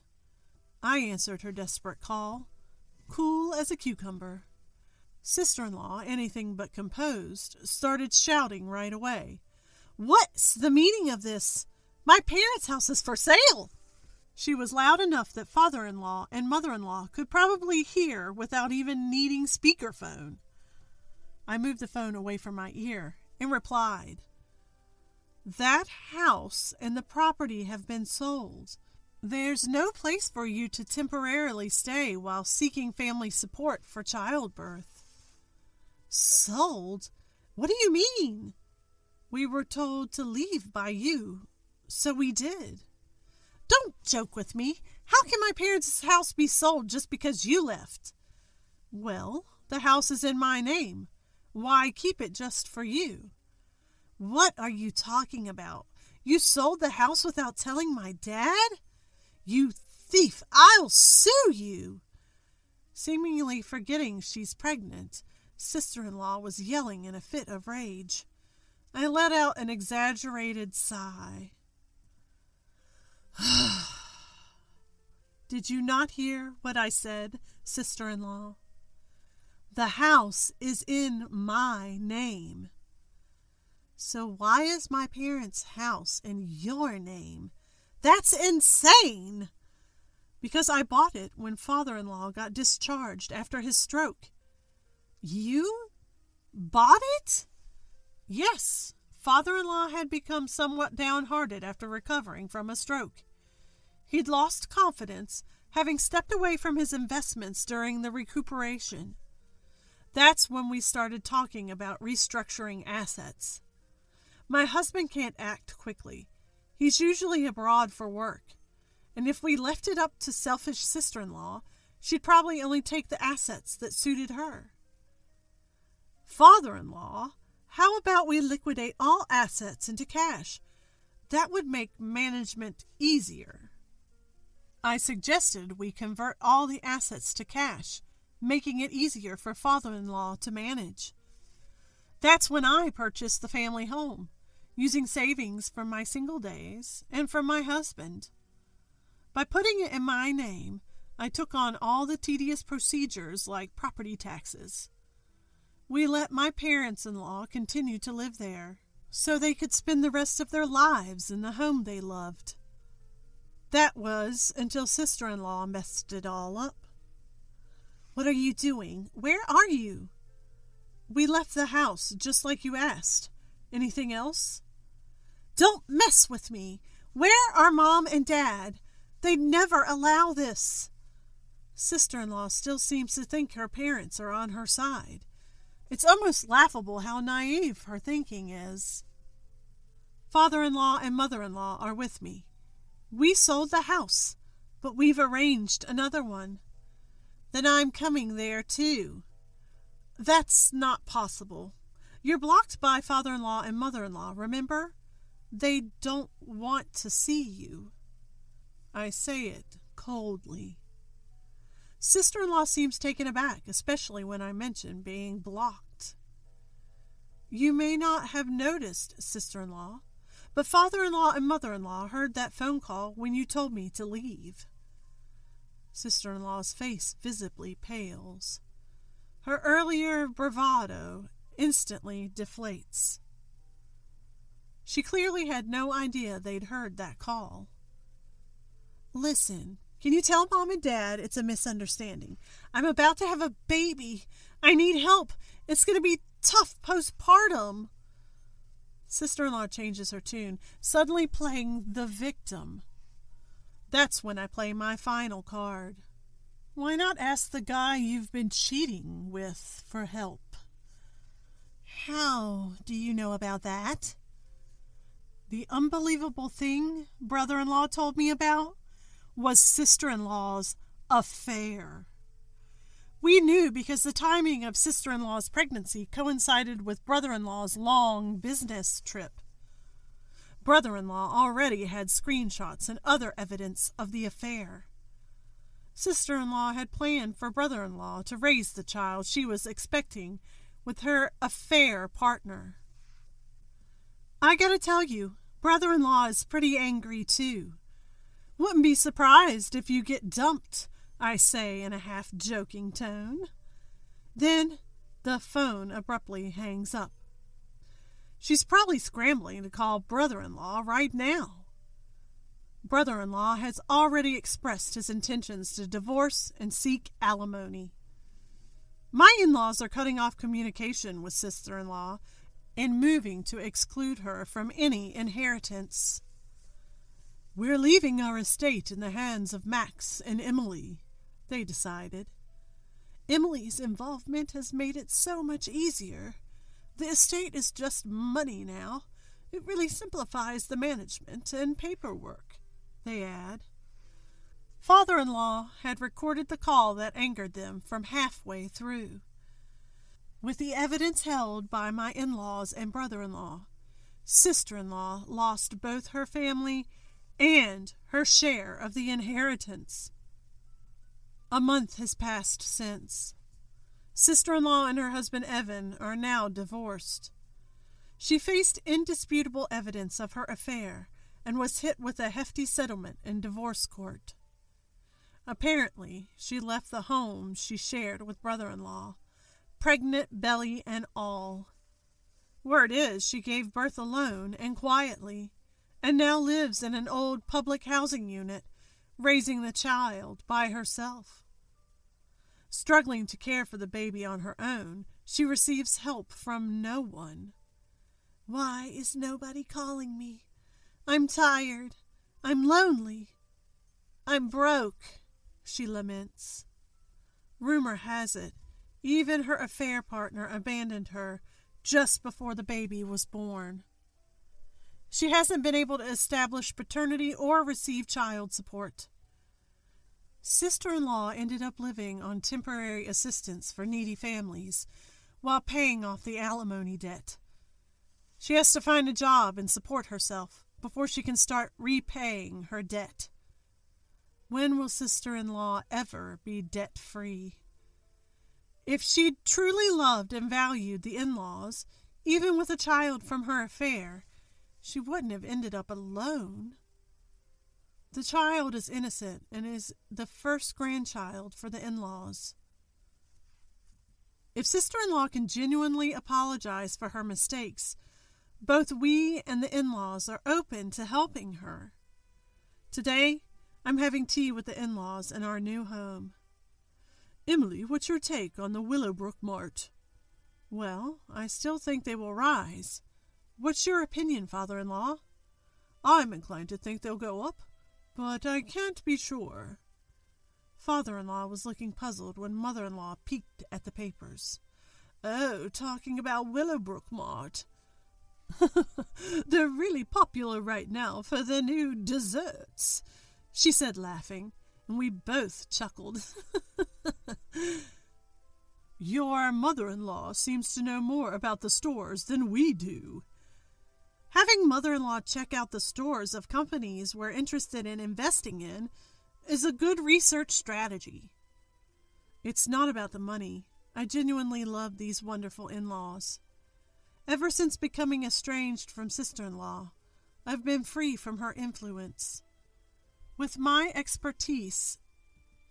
I answered her desperate call, cool as a cucumber. Sister-in-law, anything but composed, started shouting right away. What's the meaning of this? My parents' house is for sale!" She was loud enough that father-in-law and mother-in-law could probably hear without even needing speakerphone. I moved the phone away from my ear and replied, "That house and the property have been sold. There's no place for you to temporarily stay while seeking family support for childbirth." "Sold? What do you mean?" "We were told to leave by you, so we did." "Don't joke with me. How can my parents' house be sold just because you left?" "Well, the house is in my name. Why keep it just for you?" "What are you talking about? You sold the house without telling my dad? You thief! I'll sue you!" Seemingly forgetting she's pregnant, sister-in-law was yelling in a fit of rage. I let out an exaggerated sigh. "Did you not hear what I said, sister-in-law? The house is in my name." "So why is my parents' house in your name?" "That's insane!" "Because I bought it when father-in-law got discharged after his stroke." "You bought it?" "Yes. Father-in-law had become somewhat downhearted after recovering from a stroke. He'd lost confidence, having stepped away from his investments during the recuperation. That's when we started talking about restructuring assets. My husband can't act quickly. He's usually abroad for work, and if we left it up to selfish sister-in-law, she'd probably only take the assets that suited her. Father-in-law, how about we liquidate all assets into cash? That would make management easier." I suggested we convert all the assets to cash, making it easier for father-in-law to manage. That's when I purchased the family home, using savings from my single days and from my husband. By putting it in my name, I took on all the tedious procedures like property taxes. We let my parents-in-law continue to live there, so they could spend the rest of their lives in the home they loved. That was until sister-in-law messed it all up. "What are you doing? Where are you?" "We left the house, just like you asked. Anything else?" "Don't mess with me! Where are Mom and Dad? They'd never allow this." Sister-in-law still seems to think her parents are on her side. It's almost laughable how naive her thinking is. Father-in-law and mother-in-law are with me. We sold the house, but we've arranged another one. Then I'm coming there too. That's not possible. You're blocked by father-in-law and mother-in-law, remember? They don't want to see you. I say it coldly. Sister-in-law seems taken aback, especially when I mention being blocked. You may not have noticed, sister-in-law, but father-in-law and mother-in-law heard that phone call when you told me to leave. Sister-in-law's face visibly pales. Her earlier bravado instantly deflates. She clearly had no idea they'd heard that call. "Listen, can you tell Mom and Dad it's a misunderstanding? I'm about to have a baby. I need help. It's going to be tough postpartum." Sister-in-law changes her tune, suddenly playing the victim. That's when I play my final card. Why not ask the guy you've been cheating with for help? How do you know about that? The unbelievable thing brother-in-law told me about was sister-in-law's affair. We knew because the timing of sister-in-law's pregnancy coincided with brother-in-law's long business trip. Brother-in-law already had screenshots and other evidence of the affair. Sister-in-law had planned for brother-in-law to raise the child she was expecting with her affair partner. I gotta tell you, brother-in-law is pretty angry too. Wouldn't be surprised if you get dumped, I say in a half-joking tone. Then the phone abruptly hangs up. She's probably scrambling to call brother-in-law right now. Brother-in-law has already expressed his intentions to divorce and seek alimony. My in-laws are cutting off communication with sister-in-law and moving to exclude her from any inheritance. We're leaving our estate in the hands of Max and Emily, they decided. Emily's involvement has made it so much easier. The estate is just money now. It really simplifies the management and paperwork, they add. Father-in-law had recorded the call that angered them from halfway through. With the evidence held by my in-laws and brother-in-law, sister-in-law lost both her family and her share of the inheritance. A month has passed since. Sister-in-law and her husband Evan are now divorced. She faced indisputable evidence of her affair and was hit with a hefty settlement in divorce court. Apparently, she left the home she shared with brother-in-law, pregnant belly and all. Word is she gave birth alone and quietly, and now lives in an old public housing unit, raising the child by herself. Struggling to care for the baby on her own, she receives help from no one. Why is nobody calling me? I'm tired. I'm lonely. I'm broke, she laments. Rumor has it, even her affair partner abandoned her just before the baby was born. She hasn't been able to establish paternity or receive child support. Sister-in-law ended up living on temporary assistance for needy families while paying off the alimony debt. She has to find a job and support herself before she can start repaying her debt. When will sister-in-law ever be debt-free? If she'd truly loved and valued the in-laws, even with a child from her affair, she wouldn't have ended up alone. The child is innocent and is the first grandchild for the in-laws. If sister-in-law can genuinely apologize for her mistakes, both we and the in-laws are open to helping her. Today, I'm having tea with the in-laws in our new home. Emily, what's your take on the Willowbrook Mart? Well, I still think they will rise. What's your opinion, father-in-law? I'm inclined to think they'll go up, but I can't be sure. Father-in-law was looking puzzled when mother-in-law peeked at the papers. Oh, talking about Willowbrook Mart. They're really popular right now for their new desserts, she said, laughing, and we both chuckled. Your mother-in-law seems to know more about the stores than we do. Having mother-in-law check out the stores of companies we're interested in investing in is a good research strategy. It's not about the money. I genuinely love these wonderful in-laws. Ever since becoming estranged from sister-in-law, I've been free from her influence. With my expertise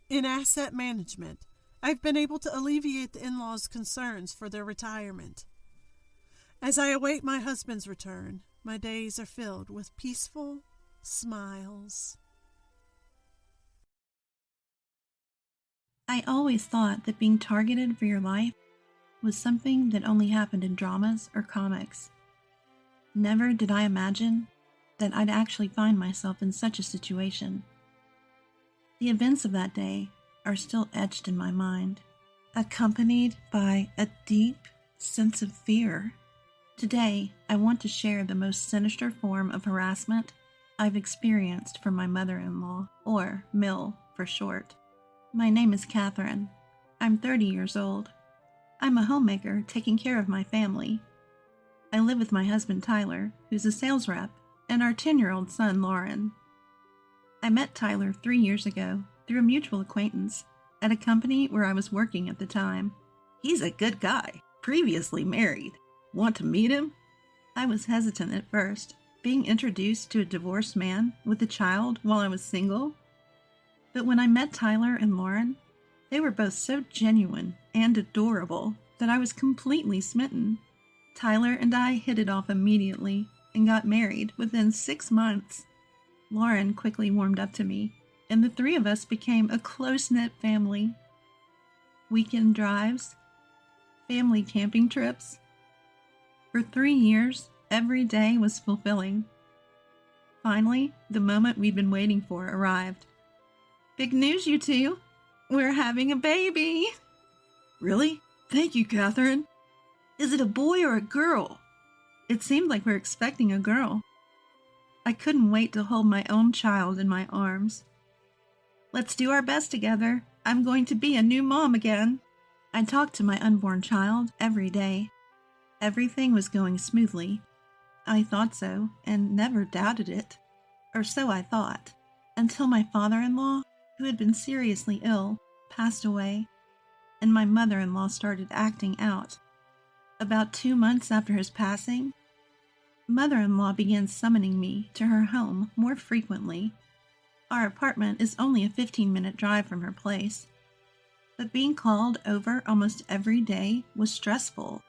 in asset management, I've been able to alleviate the in-laws' concerns for their retirement. As I await my husband's return, my days are filled with peaceful smiles. I always thought that being targeted for your life was something that only happened in dramas or comics. Never did I imagine that I'd actually find myself in such a situation. The events of that day are still etched in my mind, accompanied by a deep sense of fear. Today, I want to share the most sinister form of harassment I've experienced from my mother-in-law, or Mill for short. My name is Catherine. I'm 30 years old. I'm a homemaker taking care of my family. I live with my husband Tyler, who's a sales rep, and our 10-year-old son Lauren. I met Tyler 3 years ago through a mutual acquaintance at a company where I was working at the time. He's a good guy, previously married. Want to meet him? I was hesitant at first, being introduced to a divorced man with a child while I was single. But when I met Tyler and Lauren, they were both so genuine and adorable that I was completely smitten. Tyler and I hit it off immediately and got married within 6 months. Lauren quickly warmed up to me, and the three of us became a close-knit family. Weekend drives, family camping trips. For 3 years, every day was fulfilling. Finally, the moment we'd been waiting for arrived. Big news, you two! We're having a baby! Really? Thank you, Catherine. Is it a boy or a girl? It seemed like we're expecting a girl. I couldn't wait to hold my own child in my arms. Let's do our best together. I'm going to be a new mom again. I talked to my unborn child every day. Everything was going smoothly. I thought so, and never doubted it. Or so I thought, until my father-in-law, who had been seriously ill, passed away, and my mother-in-law started acting out. About 2 months after his passing, mother-in-law began summoning me to her home more frequently. Our apartment is only a 15-minute drive from her place, but being called over almost every day was stressful.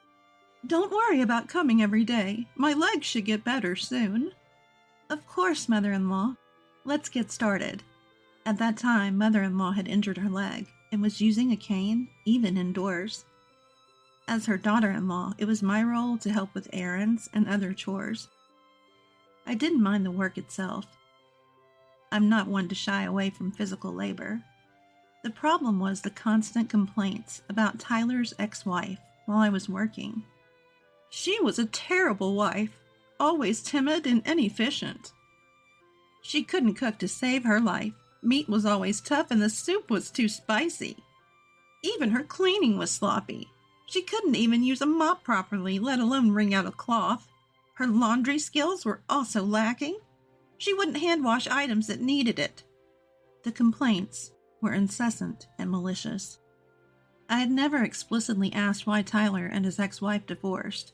Don't worry about coming every day. My legs should get better soon. Of course, mother-in-law. Let's get started. At that time, mother-in-law had injured her leg and was using a cane, even indoors. As her daughter-in-law, it was my role to help with errands and other chores. I didn't mind the work itself. I'm not one to shy away from physical labor. The problem was the constant complaints about Tyler's ex-wife while I was working. She was a terrible wife, always timid and inefficient. She couldn't cook to save her life. Meat was always tough and the soup was too spicy. Even her cleaning was sloppy. She couldn't even use a mop properly, let alone wring out a cloth. Her laundry skills were also lacking. She wouldn't hand wash items that needed it. The complaints were incessant and malicious. I had never explicitly asked why Tyler and his ex-wife divorced,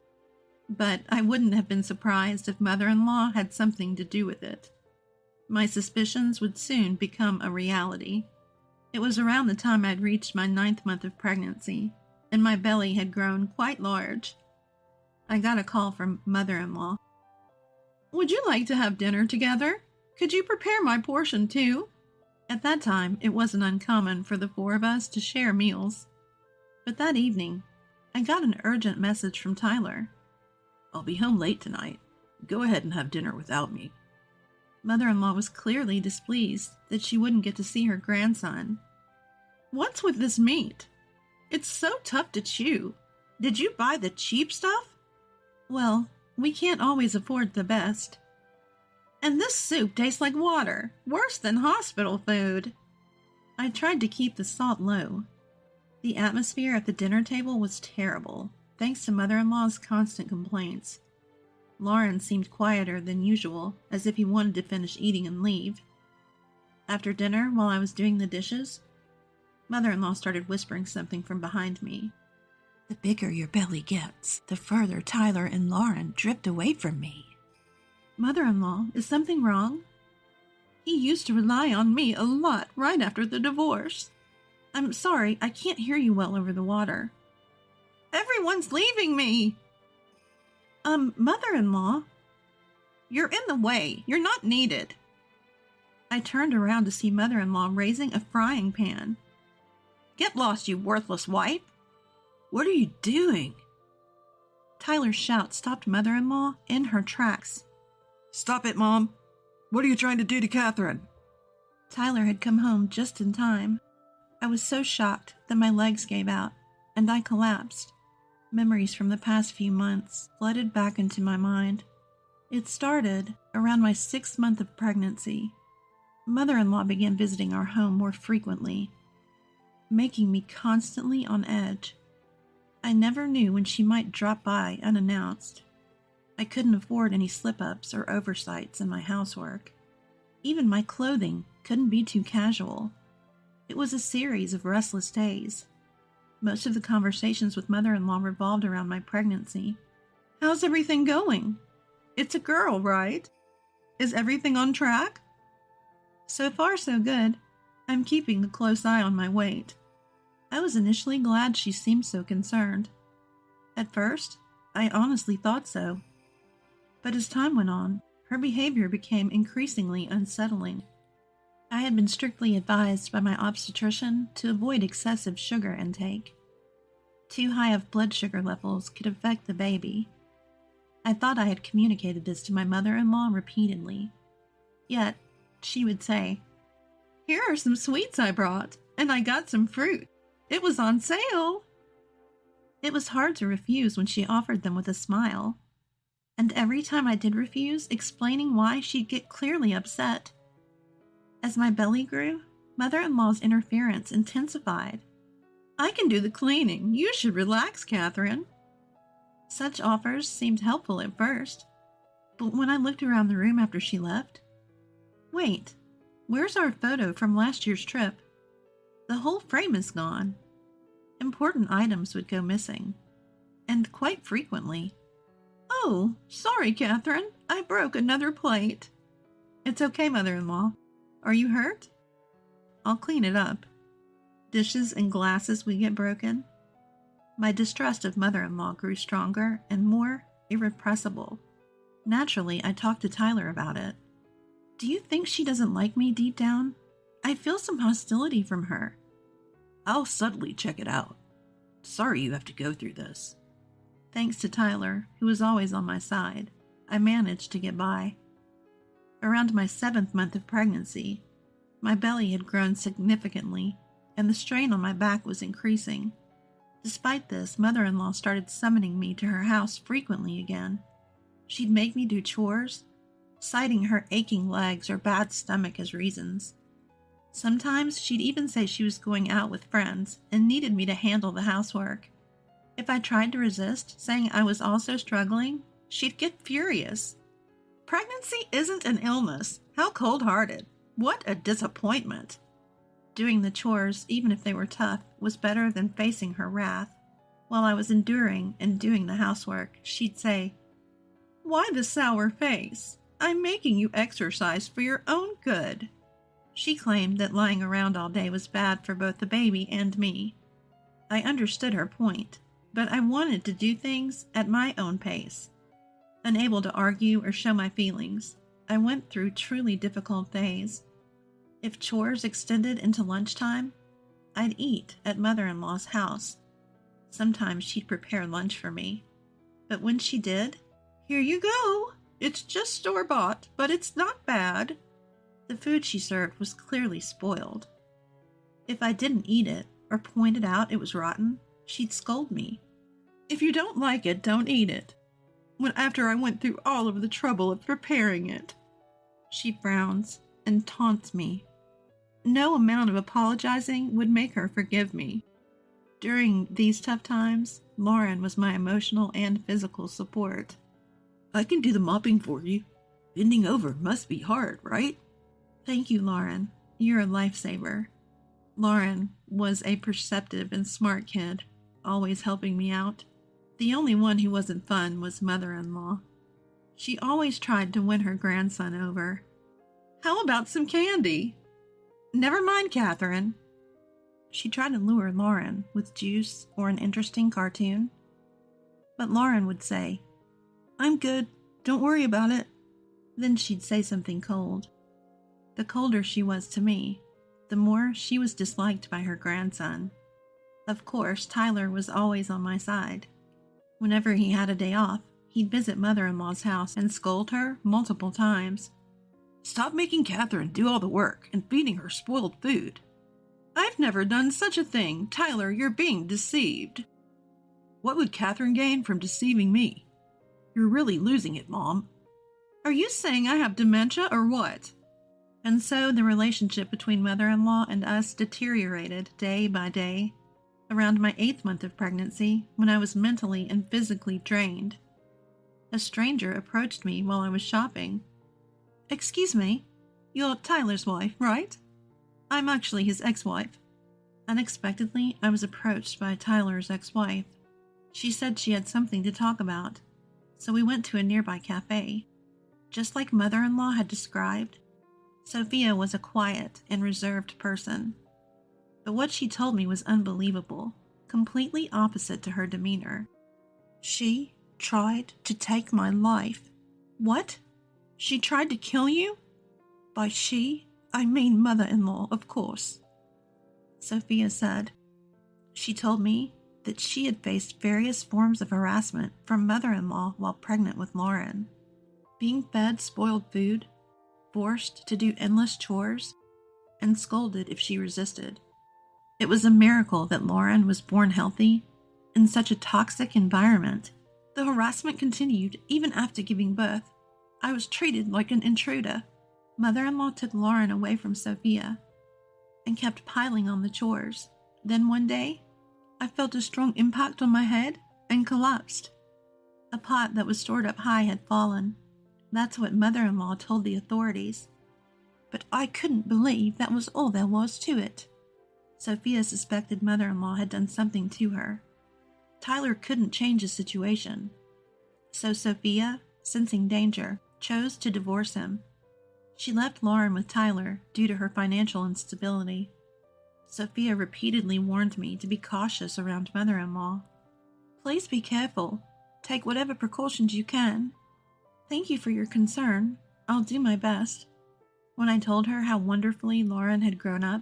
but I wouldn't have been surprised if mother-in-law had something to do with it. My suspicions would soon become a reality. It was around the time I'd reached my 9th month of pregnancy, and my belly had grown quite large. I got a call from mother-in-law. Would you like to have dinner together? Could you prepare my portion too? At that time, it wasn't uncommon for the 4 of us to share meals. But that evening, I got an urgent message from Tyler. I'll be home late tonight. Go ahead and have dinner without me. Mother-in-law was clearly displeased that she wouldn't get to see her grandson. What's with this meat? It's so tough to chew. Did you buy the cheap stuff? Well, we can't always afford the best. And this soup tastes like water, worse than hospital food. I tried to keep the salt low. The atmosphere at the dinner table was terrible, thanks to mother-in-law's constant complaints. Lauren seemed quieter than usual, as if he wanted to finish eating and leave. After dinner, while I was doing the dishes, mother-in-law started whispering something from behind me. The bigger your belly gets, the further Tyler and Lauren drift away from me. Mother-in-law, is something wrong? He used to rely on me a lot right after the divorce. I'm sorry, I can't hear you well over the water. Everyone's leaving me! Mother-in-law? You're in the way. You're not needed. I turned around to see mother-in-law raising a frying pan. Get lost, you worthless wife! What are you doing? Tyler's shout stopped mother-in-law in her tracks. Stop it, Mom! What are you trying to do to Catherine? Tyler had come home just in time. I was so shocked that my legs gave out, and I collapsed. Memories from the past few months flooded back into my mind. It started around my 6th month of pregnancy. Mother-in-law began visiting our home more frequently, making me constantly on edge. I never knew when she might drop by unannounced. I couldn't afford any slip-ups or oversights in my housework. Even my clothing couldn't be too casual. It was a series of restless days. Most of the conversations with mother-in-law revolved around my pregnancy. How's everything going? It's a girl, right? Is everything on track? So far, so good. I'm keeping a close eye on my weight. I was initially glad she seemed so concerned. At first, I honestly thought so. But as time went on, Her behavior became increasingly unsettling. I had been strictly advised by my obstetrician to avoid excessive sugar intake. Too high of blood sugar levels could affect the baby. I thought I had communicated this to my mother-in-law repeatedly. Yet, she would say, "Here are some sweets I brought, and I got some fruit. It was on sale." It was hard to refuse when she offered them with a smile. And every time I did refuse, explaining why, she'd get clearly upset. As my belly grew, mother-in-law's interference intensified. "I can do the cleaning. You should relax, Catherine." Such offers seemed helpful at first, but when I looked around the room after she left, wait, where's our photo from last year's trip? The whole frame is gone. Important items would go missing, and quite frequently. "Oh, sorry, Catherine. I broke another plate." "It's okay, mother-in-law. Are you hurt?" "I'll clean it up." Dishes and glasses would get broken. My distrust of mother-in-law grew stronger and more irrepressible. Naturally, I talked to Tyler about it. "Do you think she doesn't like me deep down? I feel some hostility from her." "I'll subtly check it out. Sorry you have to go through this." Thanks to Tyler, who was always on my side, I managed to get by. Around my 7th month of pregnancy, my belly had grown significantly, and the strain on my back was increasing. Despite this, mother-in-law started summoning me to her house frequently again. She'd make me do chores, citing her aching legs or bad stomach as reasons. Sometimes she'd even say she was going out with friends and needed me to handle the housework. If I tried to resist, saying I was also struggling, she'd get furious. "Pregnancy isn't an illness. How cold-hearted. What a disappointment." Doing the chores, even if they were tough, was better than facing her wrath. While I was enduring and doing the housework, she'd say, "Why the sour face? I'm making you exercise for your own good." She claimed that lying around all day was bad for both the baby and me. I understood her point, but I wanted to do things at my own pace. Unable to argue or show my feelings, I went through truly difficult days. If chores extended into lunchtime, I'd eat at mother-in-law's house. Sometimes she'd prepare lunch for me. But when she did, "Here you go. It's just store-bought, but it's not bad." The food she served was clearly spoiled. If I didn't eat it or pointed out it was rotten, she'd scold me. "If you don't like it, don't eat it. After I went through all of the trouble of preparing it." She frowns and taunts me. No amount of apologizing would make her forgive me. During these tough times, Lauren was my emotional and physical support. "I can do the mopping for you. Bending over must be hard, right?" "Thank you, Lauren. You're a lifesaver." Lauren was a perceptive and smart kid, always helping me out. The only one who wasn't fun was mother-in-law. She always tried to win her grandson over. "How about some candy?" "Never mind, Catherine." She tried to lure Lauren with juice or an interesting cartoon. But Lauren would say, "I'm good, don't worry about it." Then she'd say something cold. The colder she was to me, the more she was disliked by her grandson. Of course, Tyler was always on my side. Whenever he had a day off, he'd visit mother-in-law's house and scold her multiple times. "Stop making Catherine do all the work and feeding her spoiled food." "I've never done such a thing. Tyler, you're being deceived." "What would Catherine gain from deceiving me? You're really losing it, Mom." "Are you saying I have dementia or what?" And so the relationship between mother-in-law and us deteriorated day by day. Around my 8th month of pregnancy, when I was mentally and physically drained, a stranger approached me while I was shopping. "Excuse me, you're Tyler's wife, right?" "I'm actually his ex-wife." Unexpectedly, I was approached by Tyler's ex-wife. She said she had something to talk about, so we went to a nearby cafe. Just like mother-in-law had described, Sophia was a quiet and reserved person. But what she told me was unbelievable, completely opposite to her demeanor. "She tried to take my life." "What?" She tried to kill you? By she, I mean mother-in-law, of course, Sophia said. She told me that she had faced various forms of harassment from mother-in-law while pregnant with Lauren. Being fed spoiled food, forced to do endless chores, and scolded if she resisted. It was a miracle that Lauren was born healthy in such a toxic environment. The harassment continued even after giving birth. I was treated like an intruder. Mother-in-law took Lauren away from Sophia and kept piling on the chores. Then one day, I felt a strong impact on my head and collapsed. A pot that was stored up high had fallen. That's what mother-in-law told the authorities. But I couldn't believe that was all there was to it. Sophia suspected mother-in-law had done something to her. Tyler couldn't change the situation. So Sophia, sensing danger, chose to divorce him. She left Lauren with Tyler due to her financial instability. Sophia repeatedly warned me to be cautious around mother-in-law. Please be careful. Take whatever precautions you can. Thank you for your concern. I'll do my best. When I told her how wonderfully Lauren had grown up,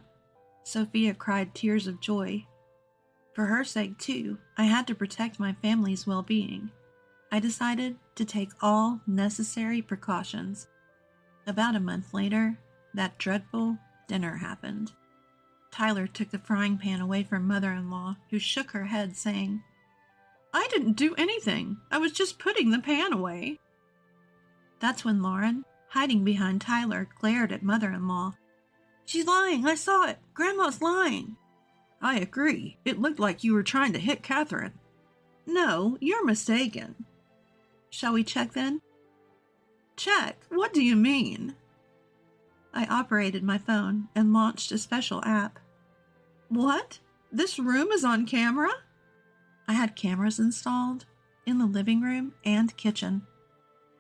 Sophia cried tears of joy. For her sake, too, I had to protect my family's well-being. I decided to take all necessary precautions. About a month later, that dreadful dinner happened. Tyler took the frying pan away from mother-in-law, who shook her head, saying, I didn't do anything. I was just putting the pan away. That's when Lauren, hiding behind Tyler, glared at mother-in-law. She's lying. I saw it. Grandma's lying. I agree. It looked like you were trying to hit Catherine. No, you're mistaken. Shall we check then? Check? What do you mean? I operated my phone and launched a special app. What? This room is on camera? I had cameras installed in the living room and kitchen.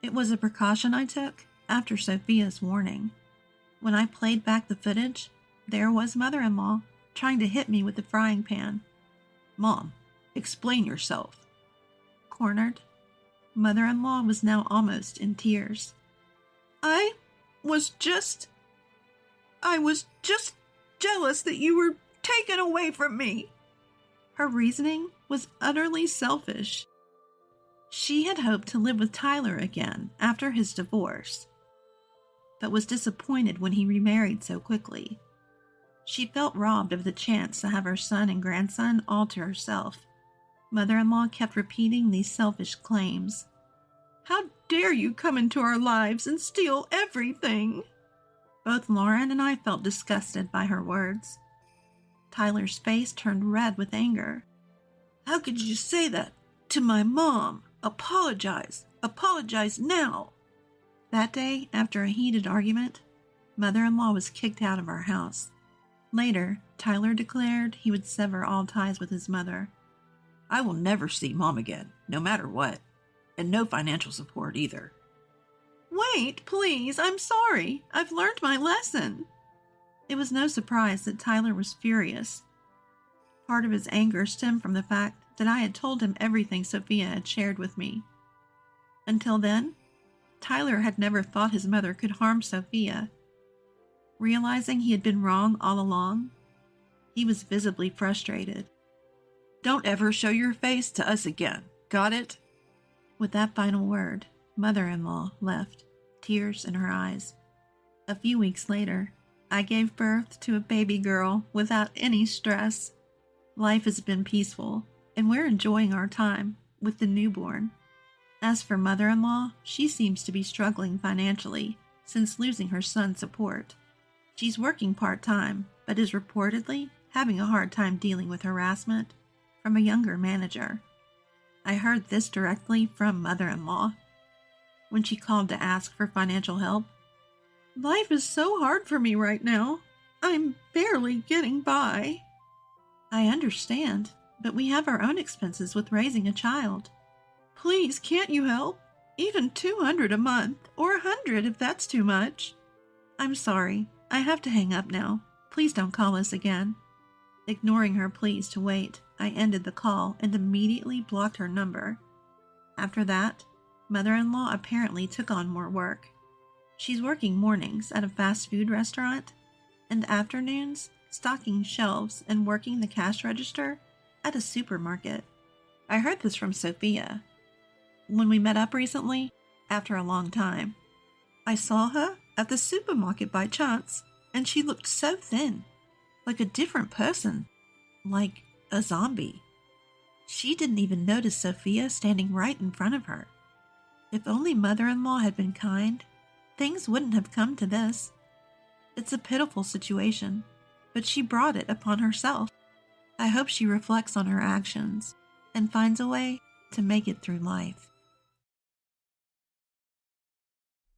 It was a precaution I took after Sophia's warning. When I played back the footage, there was mother-in-law trying to hit me with the frying pan. Mom, explain yourself. Cornered, mother-in-law was now almost in tears. I was just jealous that you were taken away from me. Her reasoning was utterly selfish. She had hoped to live with Tyler again after his divorce, but was disappointed when he remarried so quickly. She felt robbed of the chance to have her son and grandson all to herself. Mother-in-law kept repeating these selfish claims. How dare you come into our lives and steal everything? Both Lauren and I felt disgusted by her words. Tyler's face turned red with anger. How could you say that to my mom? Apologize. Apologize now. That day, after a heated argument, mother-in-law was kicked out of our house. Later, Tyler declared he would sever all ties with his mother. I will never see Mom again, no matter what, and no financial support either. Wait, please, I'm sorry. I've learned my lesson. It was no surprise that Tyler was furious. Part of his anger stemmed from the fact that I had told him everything Sophia had shared with me. Until then, Tyler had never thought his mother could harm Sophia. Realizing he had been wrong all along, he was visibly frustrated. Don't ever show your face to us again, got it? With that final word, mother-in-law left, tears in her eyes. A few weeks later, I gave birth to a baby girl without any stress. Life has been peaceful, and we're enjoying our time with the newborn. As for mother-in-law, she seems to be struggling financially since losing her son's support. She's working part-time, but is reportedly having a hard time dealing with harassment from a younger manager. I heard this directly from mother-in-law when she called to ask for financial help. Life is so hard for me right now. I'm barely getting by. I understand, but we have our own expenses with raising a child. Please, can't you help? Even $200 a month, or $100 if that's too much. I'm sorry. I have to hang up now. Please don't call us again. Ignoring her pleas to wait, I ended the call and immediately blocked her number. After that, mother-in-law apparently took on more work. She's working mornings at a fast food restaurant and afternoons stocking shelves and working the cash register at a supermarket. I heard this from Sophia. When we met up recently, after a long time, I saw her at the supermarket by chance, and she looked so thin, like a different person, like a zombie. She didn't even notice Sophia standing right in front of her. If only mother-in-law had been kind, things wouldn't have come to this. It's a pitiful situation, but she brought it upon herself. I hope she reflects on her actions and finds a way to make it through life.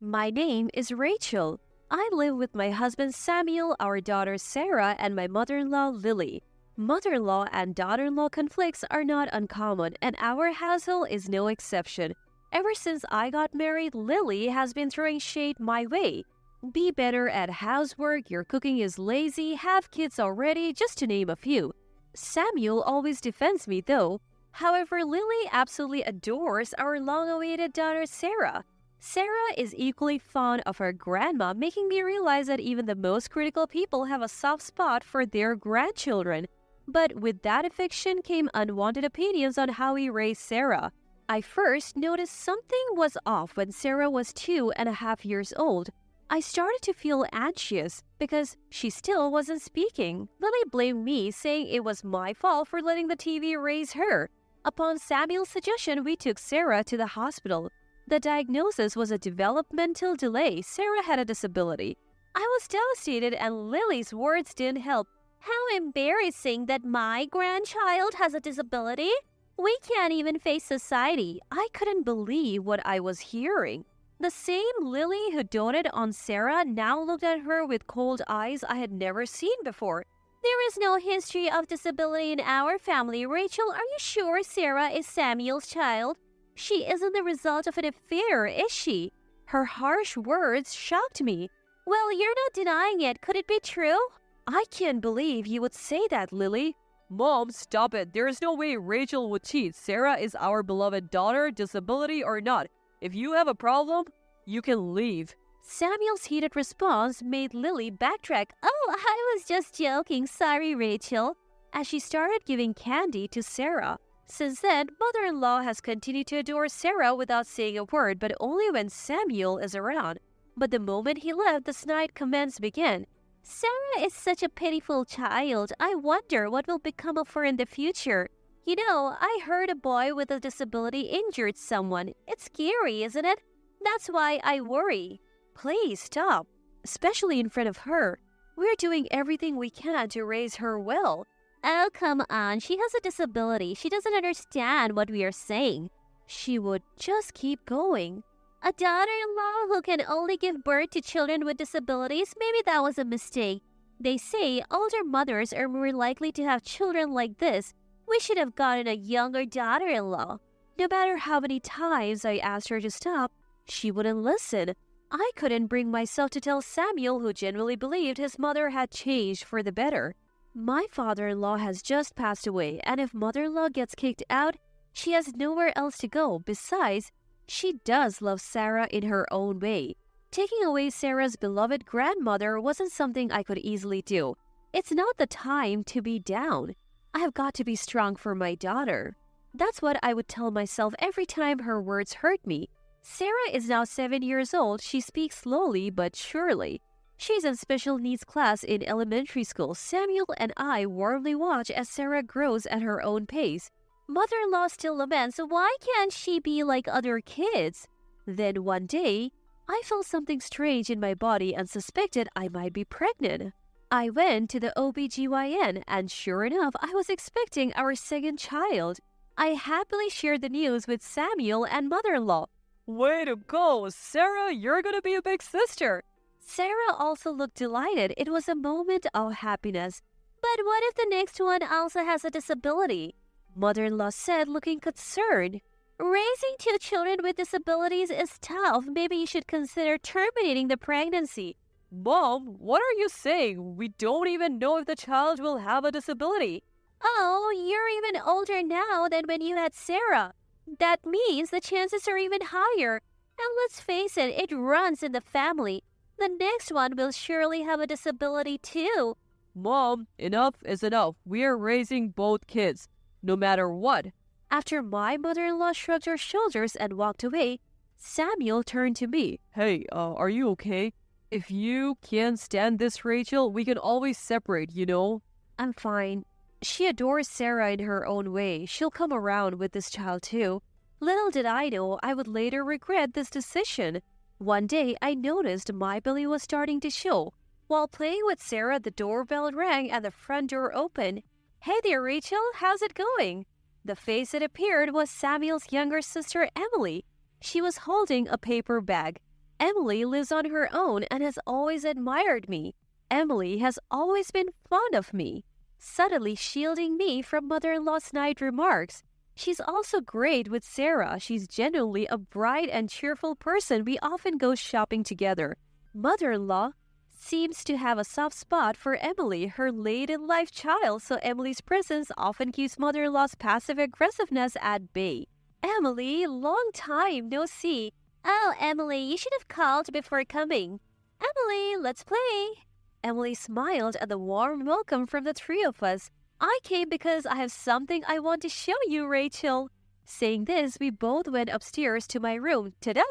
My name is Rachel. I live with my husband Samuel, our daughter Sarah, and my mother-in-law Lily. Mother-in-law and daughter-in-law conflicts are not uncommon, and our household is no exception. Ever since I got married, Lily has been throwing shade my way. Be better at housework, your cooking is lazy, have kids already, just to name a few. Samuel always defends me though. However, Lily absolutely adores our long-awaited daughter Sarah. Sarah is equally fond of her grandma, making me realize that even the most critical people have a soft spot for their grandchildren. But with that affection came unwanted opinions on how we raised Sarah. I first noticed something was off when Sarah was 2.5 years old. I started to feel anxious because she still wasn't speaking. Lily blamed me, saying it was my fault for letting the TV raise her. Upon Samuel's suggestion, we took Sarah to the hospital. The diagnosis was a developmental delay. Sarah had a disability. I was devastated, and Lily's words didn't help. How embarrassing that my grandchild has a disability. We can't even face society. I couldn't believe what I was hearing. The same Lily who doted on Sarah now looked at her with cold eyes I had never seen before. There is no history of disability in our family. Rachel, are you sure Sarah is Samuel's child? She isn't the result of an affair, is she? Her harsh words shocked me. Well, you're not denying it. Could it be true? I can't believe you would say that, Lily. Mom, stop it. There is no way Rachel would cheat. Sarah is our beloved daughter, disability or not. If you have a problem, you can leave. Samuel's heated response made Lily backtrack. Oh, I was just joking. Sorry, Rachel. As she started giving candy to Sarah. Since then, mother-in-law has continued to adore Sarah without saying a word, but only when Samuel is around. But the moment he left, the snide comments began. Sarah is such a pitiful child. I wonder what will become of her in the future. You know, I heard a boy with a disability injured someone. It's scary, isn't it? That's why I worry. Please stop, especially in front of her. We're doing everything we can to raise her well. Oh, come on. She has a disability. She doesn't understand what we are saying. She would just keep going. A daughter-in-law who can only give birth to children with disabilities? Maybe that was a mistake. They say older mothers are more likely to have children like this. We should have gotten a younger daughter-in-law. No matter how many times I asked her to stop, she wouldn't listen. I couldn't bring myself to tell Samuel, who genuinely believed his mother had changed for the better. My father-in-law has just passed away, and if mother-in-law gets kicked out, she has nowhere else to go. Besides, she does love Sarah in her own way. Taking away Sarah's beloved grandmother wasn't something I could easily do. It's not the time to be down. I have got to be strong for my daughter. That's what I would tell myself every time her words hurt me. Sarah is now 7 years old. She speaks slowly but surely. She's in special needs class in elementary school. Samuel and I warmly watch as Sarah grows at her own pace. Mother-in-law still laments, why can't she be like other kids? Then one day, I felt something strange in my body and suspected I might be pregnant. I went to the OBGYN and sure enough, I was expecting our second child. I happily shared the news with Samuel and mother-in-law. Way to go, Sarah, you're gonna be a big sister. Sarah also looked delighted. It was a moment of happiness. But what if the next one also has a disability? Mother-in-law said, looking concerned. Raising 2 children with disabilities is tough. Maybe you should consider terminating the pregnancy. Mom, what are you saying? We don't even know if the child will have a disability. Oh, you're even older now than when you had Sarah. That means the chances are even higher. And let's face it, it runs in the family. The next one will surely have a disability too. Mom, enough is enough. We are raising both kids, no matter what. After my mother-in-law shrugged her shoulders and walked away, Samuel turned to me. Hey, are you okay? If you can't stand this, Rachel, we can always separate, you know? I'm fine. She adores Sarah in her own way. She'll come around with this child too. Little did I know I would later regret this decision. One day, I noticed my belly was starting to show. While playing with Sarah, the doorbell rang and the front door opened. Hey there, Rachel. How's it going? The face that appeared was Samuel's younger sister, Emily. She was holding a paper bag. Emily lives on her own and has always admired me. Emily has always been fond of me, subtly shielding me from mother-in-law's snide remarks. She's also great with Sarah. She's genuinely a bright and cheerful person. We often go shopping together. Mother-in-law seems to have a soft spot for Emily, her late-in-life child, so Emily's presence often keeps mother-in-law's passive aggressiveness at bay. Emily, long time no see. Oh, Emily, you should have called before coming. Emily, let's play. Emily smiled at the warm welcome from the three of us. I came because I have something I want to show you, Rachel. Saying this, we both went upstairs to my room. Ta-da!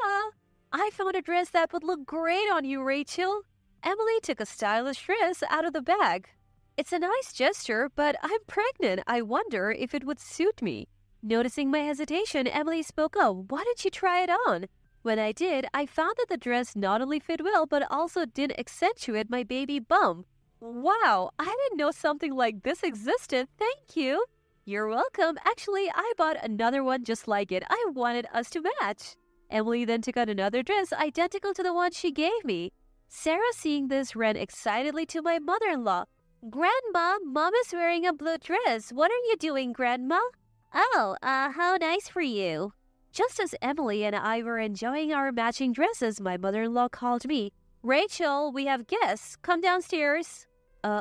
I found a dress that would look great on you, Rachel. Emily took a stylish dress out of the bag. It's a nice gesture, but I'm pregnant. I wonder if it would suit me. Noticing my hesitation, Emily spoke up. Why don't you try it on? When I did, I found that the dress not only fit well, but also did accentuate my baby bump. Wow, I didn't know something like this existed. Thank you. You're welcome. Actually, I bought another one just like it. I wanted us to match. Emily then took out another dress identical to the one she gave me. Sarah, seeing this, ran excitedly to my mother-in-law. Grandma, Mom is wearing a blue dress. What are you doing, Grandma? Oh, how nice for you. Just as Emily and I were enjoying our matching dresses, my mother-in-law called me. Rachel, we have guests. Come downstairs.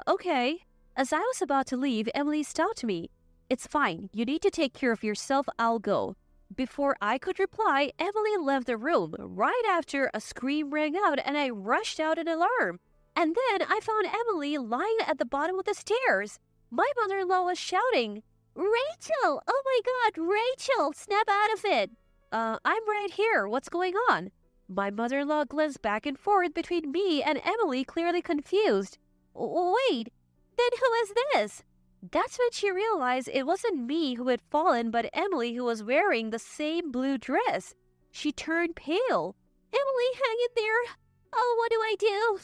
Okay. As I was about to leave, Emily stopped me. It's fine. You need to take care of yourself. I'll go. Before I could reply, Emily left the room. Right after, a scream rang out and I rushed out in alarm. And then I found Emily lying at the bottom of the stairs. My mother-in-law was shouting, Rachel! Oh my God, Rachel! Snap out of it! I'm right here. What's going on? My mother-in-law glanced back and forth between me and Emily, clearly confused. Wait, then who is this? That's when she realized it wasn't me who had fallen, but Emily who was wearing the same blue dress. She turned pale. Emily, hang in there. Oh, what do I do?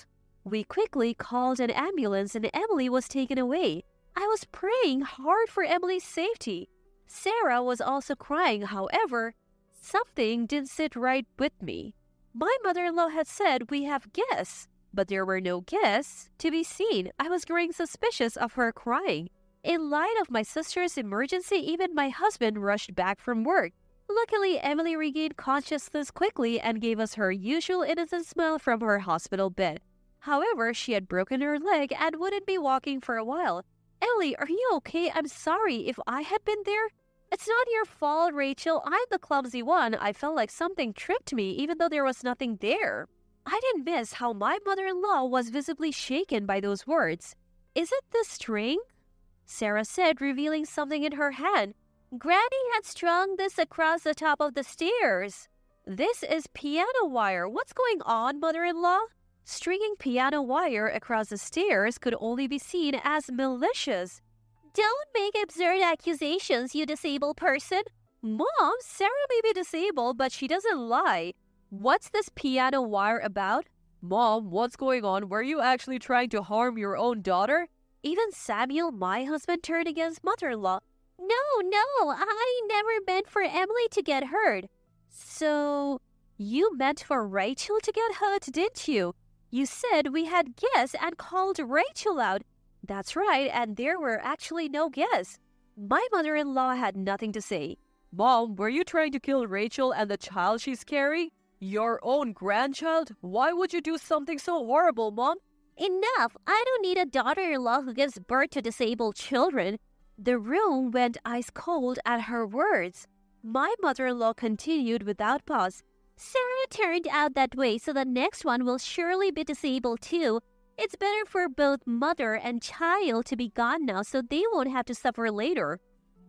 We quickly called an ambulance and Emily was taken away. I was praying hard for Emily's safety. Sarah was also crying. However, something didn't sit right with me. My mother-in-law had said we have guests, but there were no guests to be seen. I was growing suspicious of her crying. In light of my sister's emergency, even my husband rushed back from work. Luckily, Emily regained consciousness quickly and gave us her usual innocent smile from her hospital bed. However, she had broken her leg and wouldn't be walking for a while. Emily, are you okay? I'm sorry if I had been there. It's not your fault, Rachel. I'm the clumsy one. I felt like something tripped me, even though there was nothing there. I didn't miss how my mother-in-law was visibly shaken by those words. Is it the string? Sarah said, revealing something in her hand. Granny had strung this across the top of the stairs. This is piano wire. What's going on, mother-in-law? Stringing piano wire across the stairs could only be seen as malicious. Don't make absurd accusations, you disabled person. Mom, Sarah may be disabled, but she doesn't lie. What's this piano wire about? Mom, what's going on? Were you actually trying to harm your own daughter? Even Samuel, my husband, turned against mother-in-law. No, I never meant for Emily to get hurt. So, you meant for Rachel to get hurt, didn't you? You said we had guests and called Rachel out. That's right, and there were actually no guests. My mother-in-law had nothing to say. Mom, were you trying to kill Rachel and the child she's carrying? Your own grandchild? Why would you do something so horrible, Mom? Enough! I don't need a daughter-in-law who gives birth to disabled children. The room went ice cold at her words. My mother-in-law continued without pause. Sarah it turned out that way, so the next one will surely be disabled too. It's better for both mother and child to be gone now so they won't have to suffer later.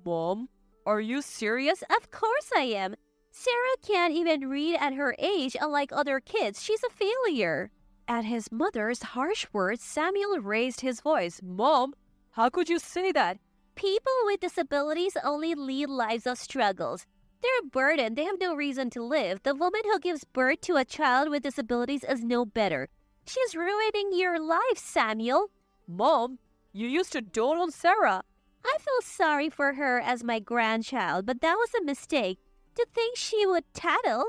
Mom, are you serious? Of course I am. Sarah can't even read at her age, unlike other kids. She's a failure. At his mother's harsh words, Samuel raised his voice. Mom, how could you say that? People with disabilities only lead lives of struggles. They're a burden. They have no reason to live. The woman who gives birth to a child with disabilities is no better. She's ruining your life, Samuel. Mom, you used to dote on Sarah. I feel sorry for her as my grandchild, but that was a mistake. To think she would tattle?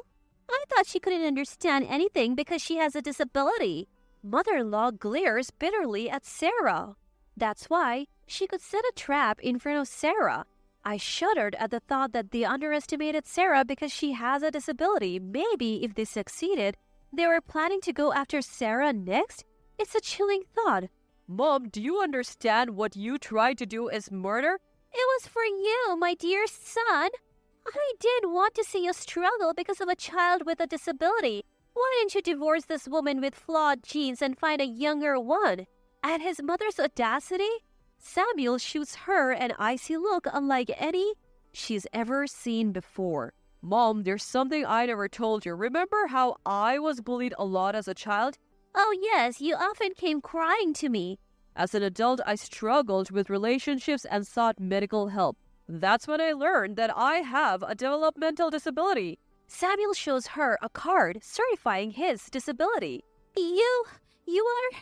I thought she couldn't understand anything because she has a disability. Mother-in-law glares bitterly at Sarah. That's why she could set a trap in front of Sarah. I shuddered at the thought that they underestimated Sarah because she has a disability. Maybe if they succeeded, they were planning to go after Sarah next? It's a chilling thought. Mom, do you understand what you tried to do is murder? It was for you, my dear son. I didn't want to see you struggle because of a child with a disability. Why didn't you divorce this woman with flawed genes and find a younger one? At his mother's audacity, Samuel shoots her an icy look unlike any she's ever seen before. Mom, there's something I never told you. Remember how I was bullied a lot as a child? Oh yes, you often came crying to me. As an adult, I struggled with relationships and sought medical help. That's when I learned that I have a developmental disability. Samuel shows her a card certifying his disability. You are...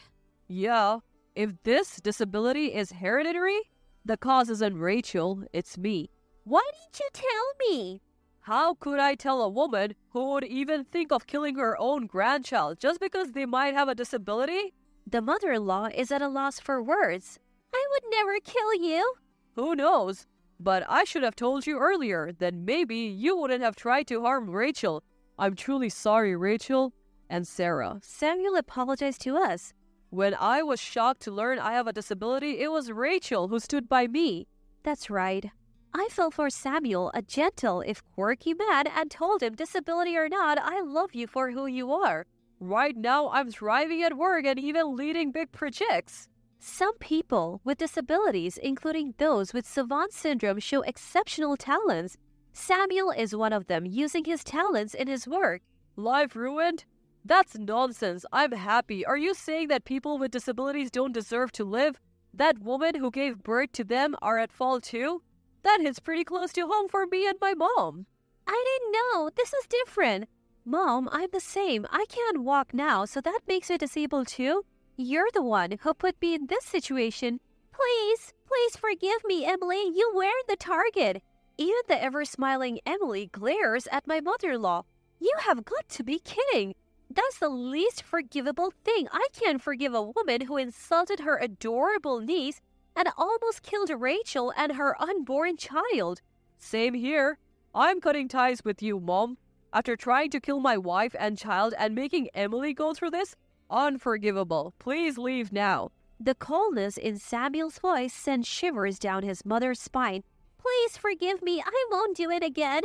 Yeah, if this disability is hereditary, the cause isn't Rachel, it's me. Why didn't you tell me? How could I tell a woman who would even think of killing her own grandchild just because they might have a disability? The mother-in-law is at a loss for words. I would never kill you. Who knows? But I should have told you earlier, then maybe you wouldn't have tried to harm Rachel. I'm truly sorry, Rachel and Sarah. Samuel apologized to us. When I was shocked to learn I have a disability, it was Rachel who stood by me. That's right. I fell for Samuel, a gentle, if quirky man, and told him, disability or not, I love you for who you are. Right now, I'm thriving at work and even leading big projects. Some people with disabilities, including those with savant syndrome, show exceptional talents. Samuel is one of them, using his talents in his work. Life ruined? That's nonsense. I'm happy. Are you saying that people with disabilities don't deserve to live? That woman who gave birth to them are at fault too? That hits pretty close to home for me and my mom. I didn't know. This is different. Mom, I'm the same. I can't walk now, so that makes me disabled too? You're the one who put me in this situation. Please forgive me, Emily. You weren't the target. Even the ever-smiling Emily glares at my mother-in-law. You have got to be kidding. That's the least forgivable thing. I can't forgive a woman who insulted her adorable niece and almost killed Rachel and her unborn child. Same here. I'm cutting ties with you, Mom. After trying to kill my wife and child and making Emily go through this, unforgivable. Please leave now. The coldness in Samuel's voice sent shivers down his mother's spine. Please forgive me. I won't do it again.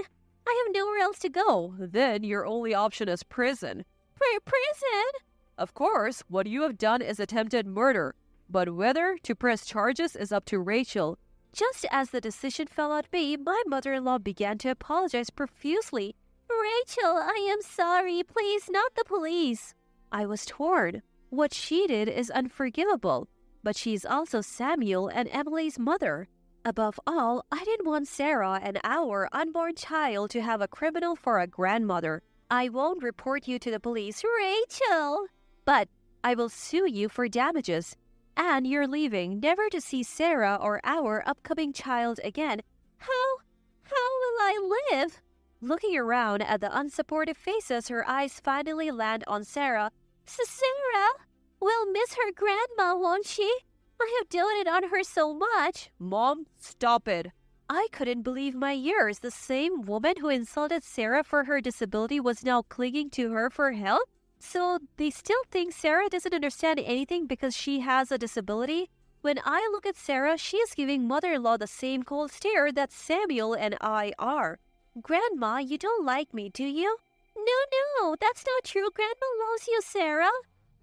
I have nowhere else to go. Then your only option is prison. Prison? Of course, what you have done is attempted murder. But whether to press charges is up to Rachel. Just as the decision fell on me, my mother-in-law began to apologize profusely. Rachel, I am sorry. Please, not the police. I was torn. What she did is unforgivable, but she's also Samuel and Emily's mother. Above all, I didn't want Sarah and our unborn child to have a criminal for a grandmother. I won't report you to the police, Rachel. But I will sue you for damages. And you're leaving, never to see Sarah or our upcoming child again. How will I live? Looking around at the unsupportive faces, her eyes finally land on Sarah. Sarah will miss her grandma, won't she? I have doted on her so much. Mom, stop it. I couldn't believe my ears. The same woman who insulted Sarah for her disability was now clinging to her for help? So they still think Sarah doesn't understand anything because she has a disability? When I look at Sarah, she is giving mother-in-law the same cold stare that Samuel and I are. Grandma, you don't like me, do you? No, No, that's not true. Grandma loves you, Sarah.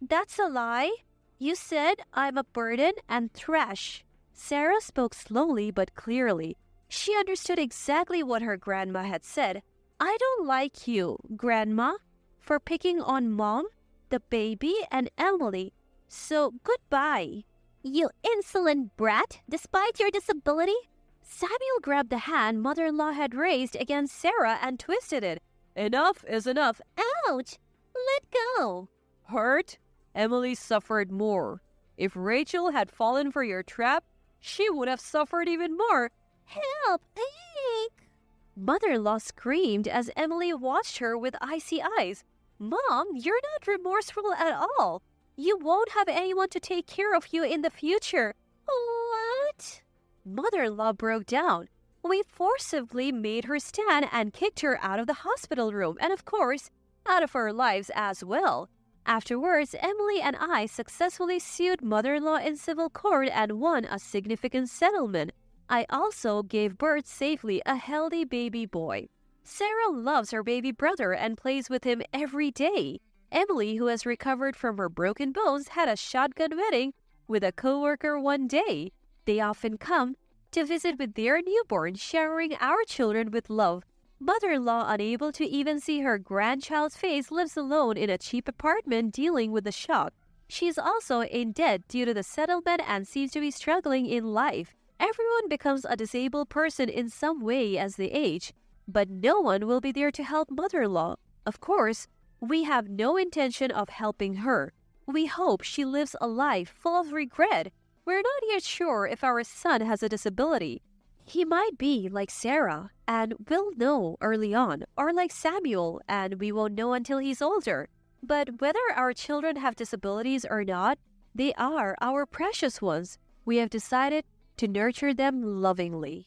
That's a lie. You said I'm a burden and trash. Sarah spoke slowly but clearly. She understood exactly what her grandma had said. I don't like you, Grandma, for picking on Mom, the baby, and Emily. So goodbye. You insolent brat, despite your disability? Samuel grabbed the hand mother-in-law had raised against Sarah and twisted it. Enough is enough. Ouch! Let go! Hurt? Emily suffered more. If Rachel had fallen for your trap, she would have suffered even more. Help! Ache! Mother-in-law screamed as Emily watched her with icy eyes. Mom, you're not remorseful at all. You won't have anyone to take care of you in the future. What? Mother-in-law broke down. We forcibly made her stand and kicked her out of the hospital room and, of course, out of our lives as well. Afterwards, Emily and I successfully sued mother-in-law in civil court and won a significant settlement. I also gave birth safely a healthy baby boy. Sarah loves her baby brother and plays with him every day. Emily, who has recovered from her broken bones, had a shotgun wedding with a co-worker one day. They often come to visit with their newborn, showering our children with love. Mother-in-law, unable to even see her grandchild's face, lives alone in a cheap apartment dealing with the shock. She is also in debt due to the settlement and seems to be struggling in life. Everyone becomes a disabled person in some way as they age, but no one will be there to help mother-in-law. Of course, we have no intention of helping her. We hope she lives a life full of regret. We're not yet sure if our son has a disability. He might be like Sarah, and we'll know early on, or like Samuel, and we won't know until he's older. But whether our children have disabilities or not, they are our precious ones. We have decided to nurture them lovingly.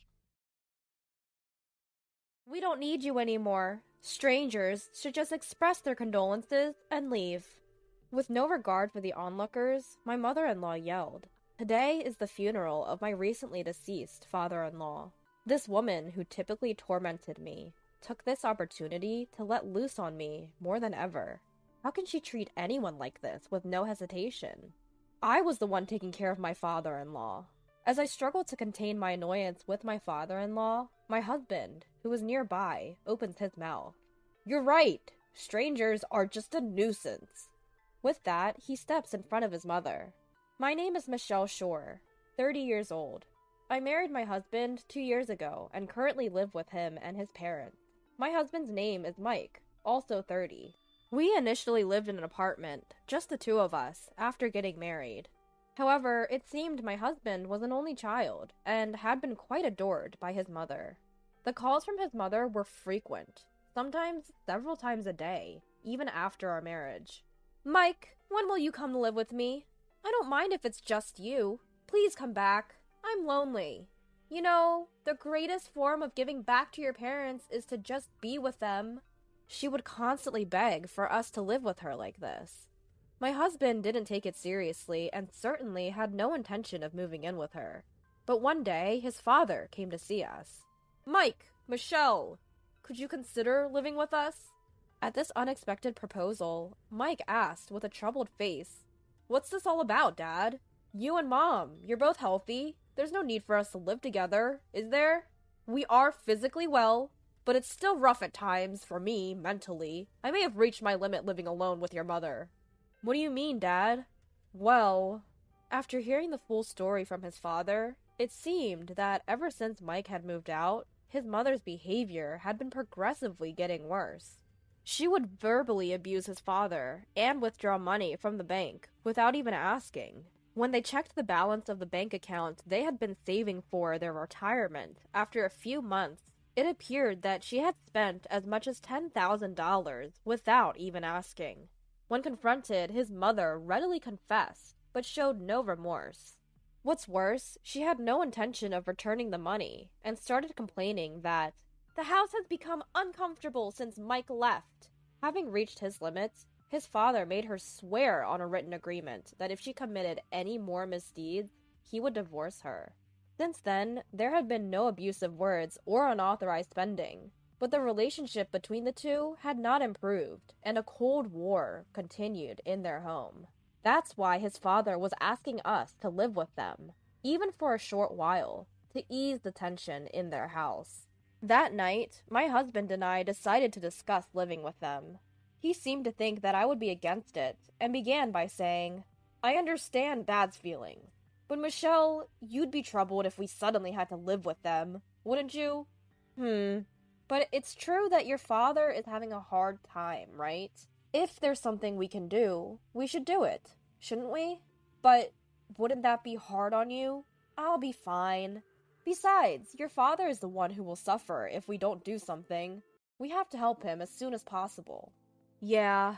We don't need you anymore. Strangers should just express their condolences and leave. With no regard for the onlookers, my mother-in-law yelled. Today is the funeral of my recently deceased father-in-law. This woman, who typically tormented me, took this opportunity to let loose on me more than ever. How can she treat anyone like this with no hesitation? I was the one taking care of my father-in-law. As I struggled to contain my annoyance with my father-in-law, my husband, who was nearby, opens his mouth. You're right. Strangers are just a nuisance. With that, he steps in front of his mother. My name is Michelle Shore, 30 years old. I married my husband 2 years ago and currently live with him and his parents. My husband's name is Mike, also 30. We initially lived in an apartment, just the two of us, after getting married. However, it seemed my husband was an only child and had been quite adored by his mother. The calls from his mother were frequent, sometimes several times a day, even after our marriage. Mike, when will you come to live with me? I don't mind if it's just you. Please come back. I'm lonely. You know, the greatest form of giving back to your parents is to just be with them. She would constantly beg for us to live with her like this. My husband didn't take it seriously and certainly had no intention of moving in with her. But one day, his father came to see us. Mike, Michelle, could you consider living with us? At this unexpected proposal, Mike asked with a troubled face, What's this all about, Dad? You and Mom, you're both healthy. There's no need for us to live together, is there? We are physically well, but it's still rough at times for me, mentally. I may have reached my limit living alone with your mother. What do you mean, Dad? Well, after hearing the full story from his father, it seemed that ever since Mike had moved out, his mother's behavior had been progressively getting worse. She would verbally abuse his father and withdraw money from the bank without even asking. When they checked the balance of the bank account they had been saving for their retirement, after a few months, it appeared that she had spent as much as $10,000 without even asking. When confronted, his mother readily confessed, but showed no remorse. What's worse, she had no intention of returning the money, and started complaining that the house has become uncomfortable since Mike left. Having reached his limits, his father made her swear on a written agreement that if she committed any more misdeeds, he would divorce her. Since then, there had been no abusive words or unauthorized spending. But the relationship between the two had not improved, and a cold war continued in their home. That's why his father was asking us to live with them, even for a short while, to ease the tension in their house. That night, my husband and I decided to discuss living with them. He seemed to think that I would be against it, and began by saying, "I understand Dad's feelings, but Michelle, you'd be troubled if we suddenly had to live with them, wouldn't you?" But it's true that your father is having a hard time, right? If there's something we can do, we should do it, shouldn't we? But wouldn't that be hard on you? I'll be fine. Besides, your father is the one who will suffer if we don't do something. We have to help him as soon as possible. Yeah,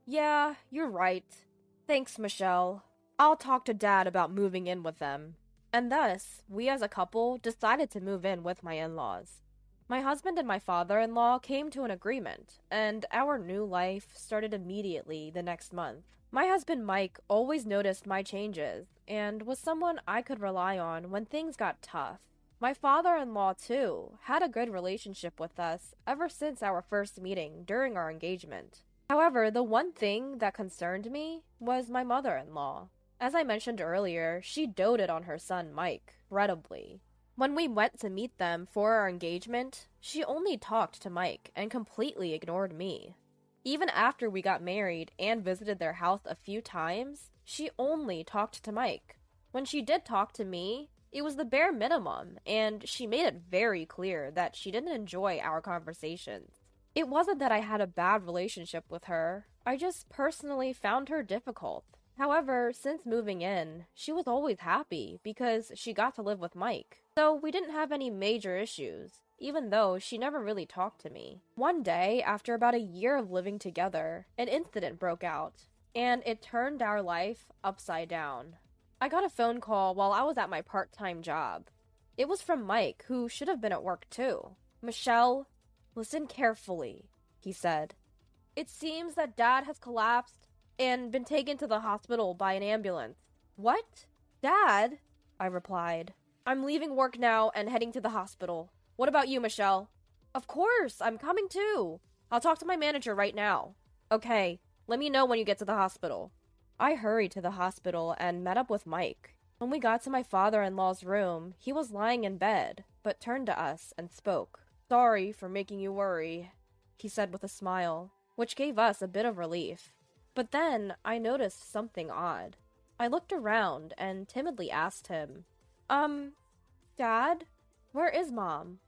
you're right. Thanks, Michelle. I'll talk to Dad about moving in with them. And thus, we as a couple decided to move in with my in-laws. My husband and my father-in-law came to an agreement, and our new life started immediately the next month. My husband Mike always noticed my changes, and was someone I could rely on when things got tough. My father-in-law, too, had a good relationship with us ever since our first meeting during our engagement. However, the one thing that concerned me was my mother-in-law. As I mentioned earlier, she doted on her son Mike, incredibly. When we went to meet them for our engagement, she only talked to Mike and completely ignored me. Even after we got married and visited their house a few times, she only talked to Mike. When she did talk to me, it was the bare minimum, and she made it very clear that she didn't enjoy our conversations. It wasn't that I had a bad relationship with her, I just personally found her difficult. However, since moving in, she was always happy because she got to live with Mike. So we didn't have any major issues, even though she never really talked to me. One day, after about a year of living together, an incident broke out, and it turned our life upside down. I got a phone call while I was at my part-time job. It was from Mike, who should have been at work too. "Michelle, listen carefully," he said. "It seems that Dad has collapsed and been taken to the hospital by an ambulance." "What? Dad?" I replied. "I'm leaving work now and heading to the hospital. What about you, Michelle?" "Of course, I'm coming too. I'll talk to my manager right now." "Okay, let me know when you get to the hospital." I hurried to the hospital and met up with Mike. When we got to my father-in-law's room, he was lying in bed, but turned to us and spoke. "Sorry for making you worry," he said with a smile, which gave us a bit of relief. But then I noticed something odd. I looked around and timidly asked him, Dad? Where is Mom?"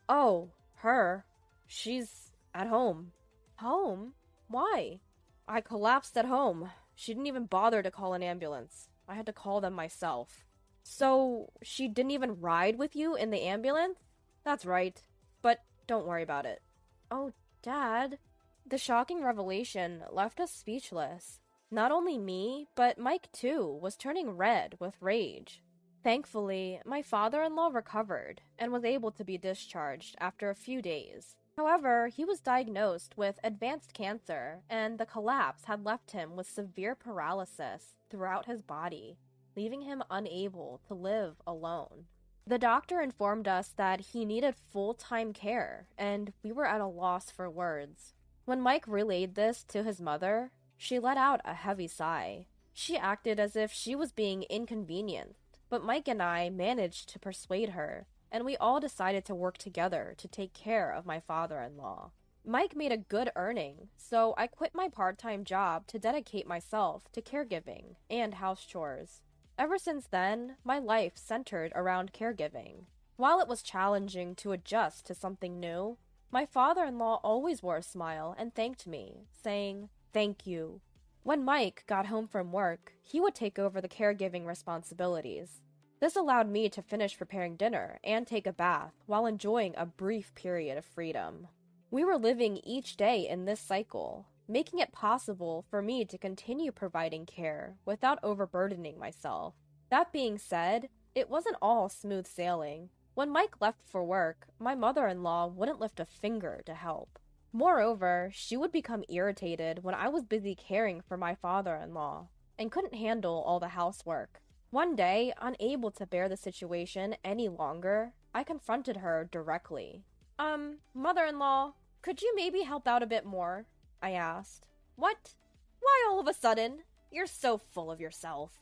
"Oh, her. She's at home." "Home? Why?" "I collapsed at home. She didn't even bother to call an ambulance. I had to call them myself." "So, she didn't even ride with you in the ambulance?" "That's right. But don't worry about it." "Oh, Dad." The shocking revelation left us speechless. Not only me, but Mike too was turning red with rage. Thankfully, my father-in-law recovered and was able to be discharged after a few days. However, he was diagnosed with advanced cancer, and the collapse had left him with severe paralysis throughout his body, leaving him unable to live alone. The doctor informed us that he needed full-time care, and we were at a loss for words. When Mike relayed this to his mother, she let out a heavy sigh. She acted as if she was being inconvenienced, but Mike and I managed to persuade her, and we all decided to work together to take care of my father-in-law. Mike made a good earning, so I quit my part-time job to dedicate myself to caregiving and house chores. Ever since then, my life centered around caregiving. While it was challenging to adjust to something new, my father-in-law always wore a smile and thanked me, saying, "Thank you." When Mike got home from work, he would take over the caregiving responsibilities. This allowed me to finish preparing dinner and take a bath while enjoying a brief period of freedom. We were living each day in this cycle, making it possible for me to continue providing care without overburdening myself. That being said, it wasn't all smooth sailing. When Mike left for work, my mother-in-law wouldn't lift a finger to help. Moreover, she would become irritated when I was busy caring for my father-in-law and couldn't handle all the housework. One day, unable to bear the situation any longer, I confronted her directly. Mother-in-law, could you maybe help out a bit more? I asked. What? Why all of a sudden? You're so full of yourself.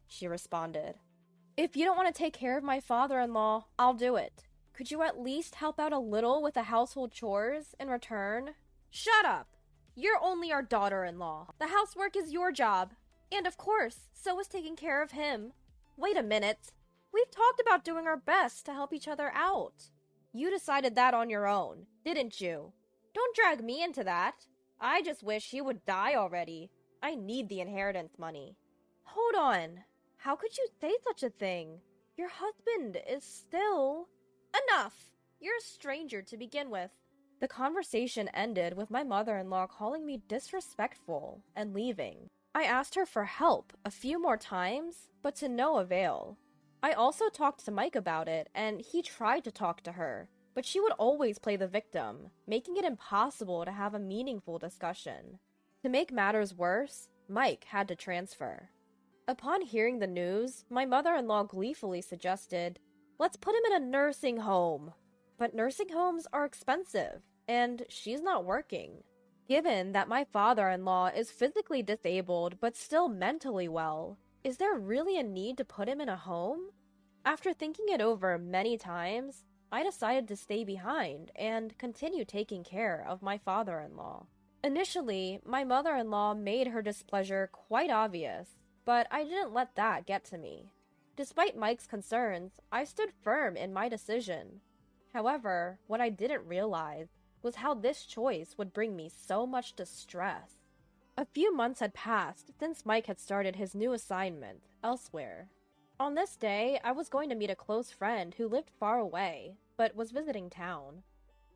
She responded. If you don't want to take care of my father-in-law, I'll do it. Could you at least help out a little with the household chores in return? Shut up! You're only our daughter-in-law. The housework is your job. And of course, so is taking care of him. Wait a minute. We've talked about doing our best to help each other out. You decided that on your own, didn't you? Don't drag me into that. I just wish he would die already. I need the inheritance money. Hold on. How could you say such a thing? Your husband is still... Enough! You're a stranger to begin with. The conversation ended with my mother-in-law calling me disrespectful and leaving. I asked her for help a few more times, but to no avail. I also talked to Mike about it, and he tried to talk to her, but she would always play the victim, making it impossible to have a meaningful discussion. To make matters worse, Mike had to transfer. Upon hearing the news, my mother-in-law gleefully suggested, let's put him in a nursing home. But nursing homes are expensive, and she's not working. Given that my father-in-law is physically disabled but still mentally well, is there really a need to put him in a home? After thinking it over many times, I decided to stay behind and continue taking care of my father-in-law. Initially, my mother-in-law made her displeasure quite obvious, but I didn't let that get to me. Despite Mike's concerns, I stood firm in my decision. However, what I didn't realize was how this choice would bring me so much distress. A few months had passed since Mike had started his new assignment elsewhere. On this day, I was going to meet a close friend who lived far away, but was visiting town.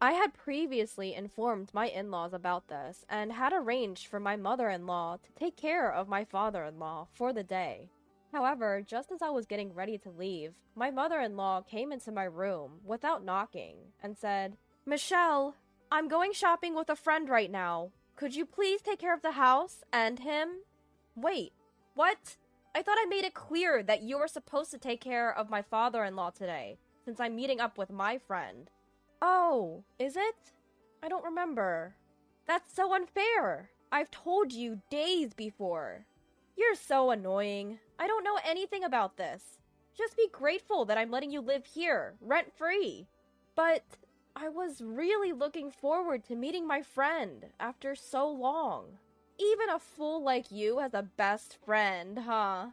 I had previously informed my in-laws about this and had arranged for my mother-in-law to take care of my father-in-law for the day. However, just as I was getting ready to leave, my mother-in-law came into my room without knocking and said, Michelle, I'm going shopping with a friend right now. Could you please take care of the house and him? Wait, what? I thought I made it clear that you were supposed to take care of my father-in-law today, since I'm meeting up with my friend. Oh, is it? I don't remember. That's so unfair. I've told you days before. You're so annoying. I don't know anything about this. Just be grateful that I'm letting you live here, rent-free. But I was really looking forward to meeting my friend after so long. Even a fool like you has a best friend, huh?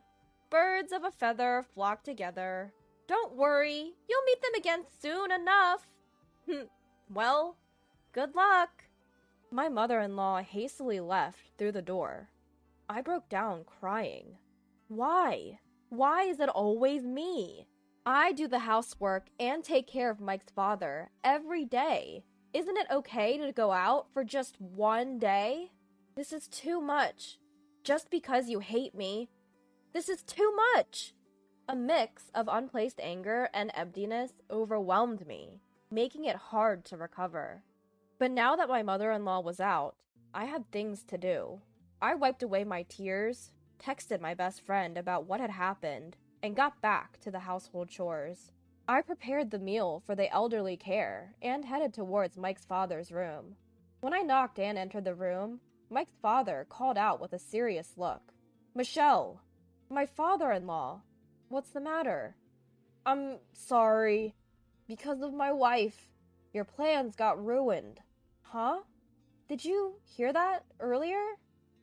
Birds of a feather flock together. Don't worry, you'll meet them again soon enough. Well, good luck. My mother-in-law hastily left through the door. I broke down crying. Why? Why is it always me? I do the housework and take care of Mike's father every day. Isn't it okay to go out for just one day? This is too much. Just because you hate me. This is too much. A mix of unplaced anger and emptiness overwhelmed me, making it hard to recover. But now that my mother-in-law was out, I had things to do. I wiped away my tears, texted my best friend about what had happened, and got back to the household chores. I prepared the meal for the elderly care and headed towards Mike's father's room. When I knocked and entered the room, Mike's father called out with a serious look. Michelle, my father-in-law, what's the matter? I'm sorry. Because of my wife. Your plans got ruined. Huh? Did you hear that earlier?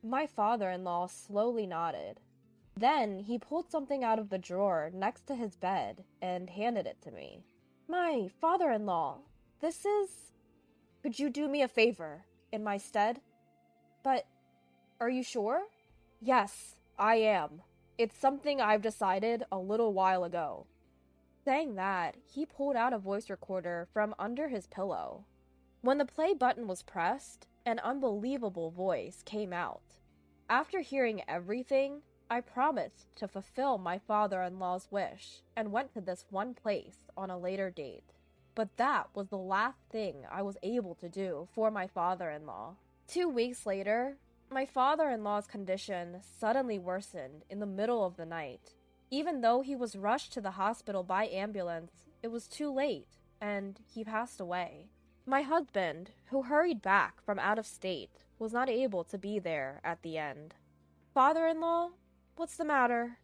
My father-in-law slowly nodded. Then he pulled something out of the drawer next to his bed and handed it to me. My father-in-law, this is... Could you do me a favor in my stead? But, are you sure? Yes, I am. It's something I've decided a little while ago. Saying that, he pulled out a voice recorder from under his pillow. When the play button was pressed, an unbelievable voice came out. After hearing everything, I promised to fulfill my father-in-law's wish and went to this one place on a later date. But that was the last thing I was able to do for my father-in-law. 2 weeks later, my father-in-law's condition suddenly worsened in the middle of the night. Even though he was rushed to the hospital by ambulance, it was too late, and he passed away. My husband, who hurried back from out of state, was not able to be there at the end. Father-in-law, what's the matter?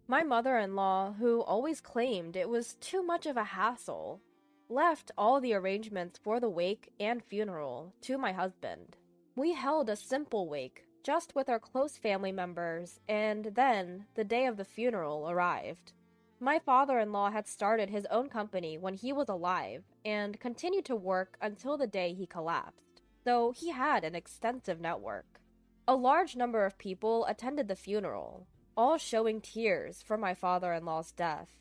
My mother-in-law, who always claimed it was too much of a hassle, left all the arrangements for the wake and funeral to my husband. We held a simple wake, just with our close family members, and then the day of the funeral arrived. My father-in-law had started his own company when he was alive and continued to work until the day he collapsed, so he had an extensive network. A large number of people attended the funeral, all showing tears for my father-in-law's death.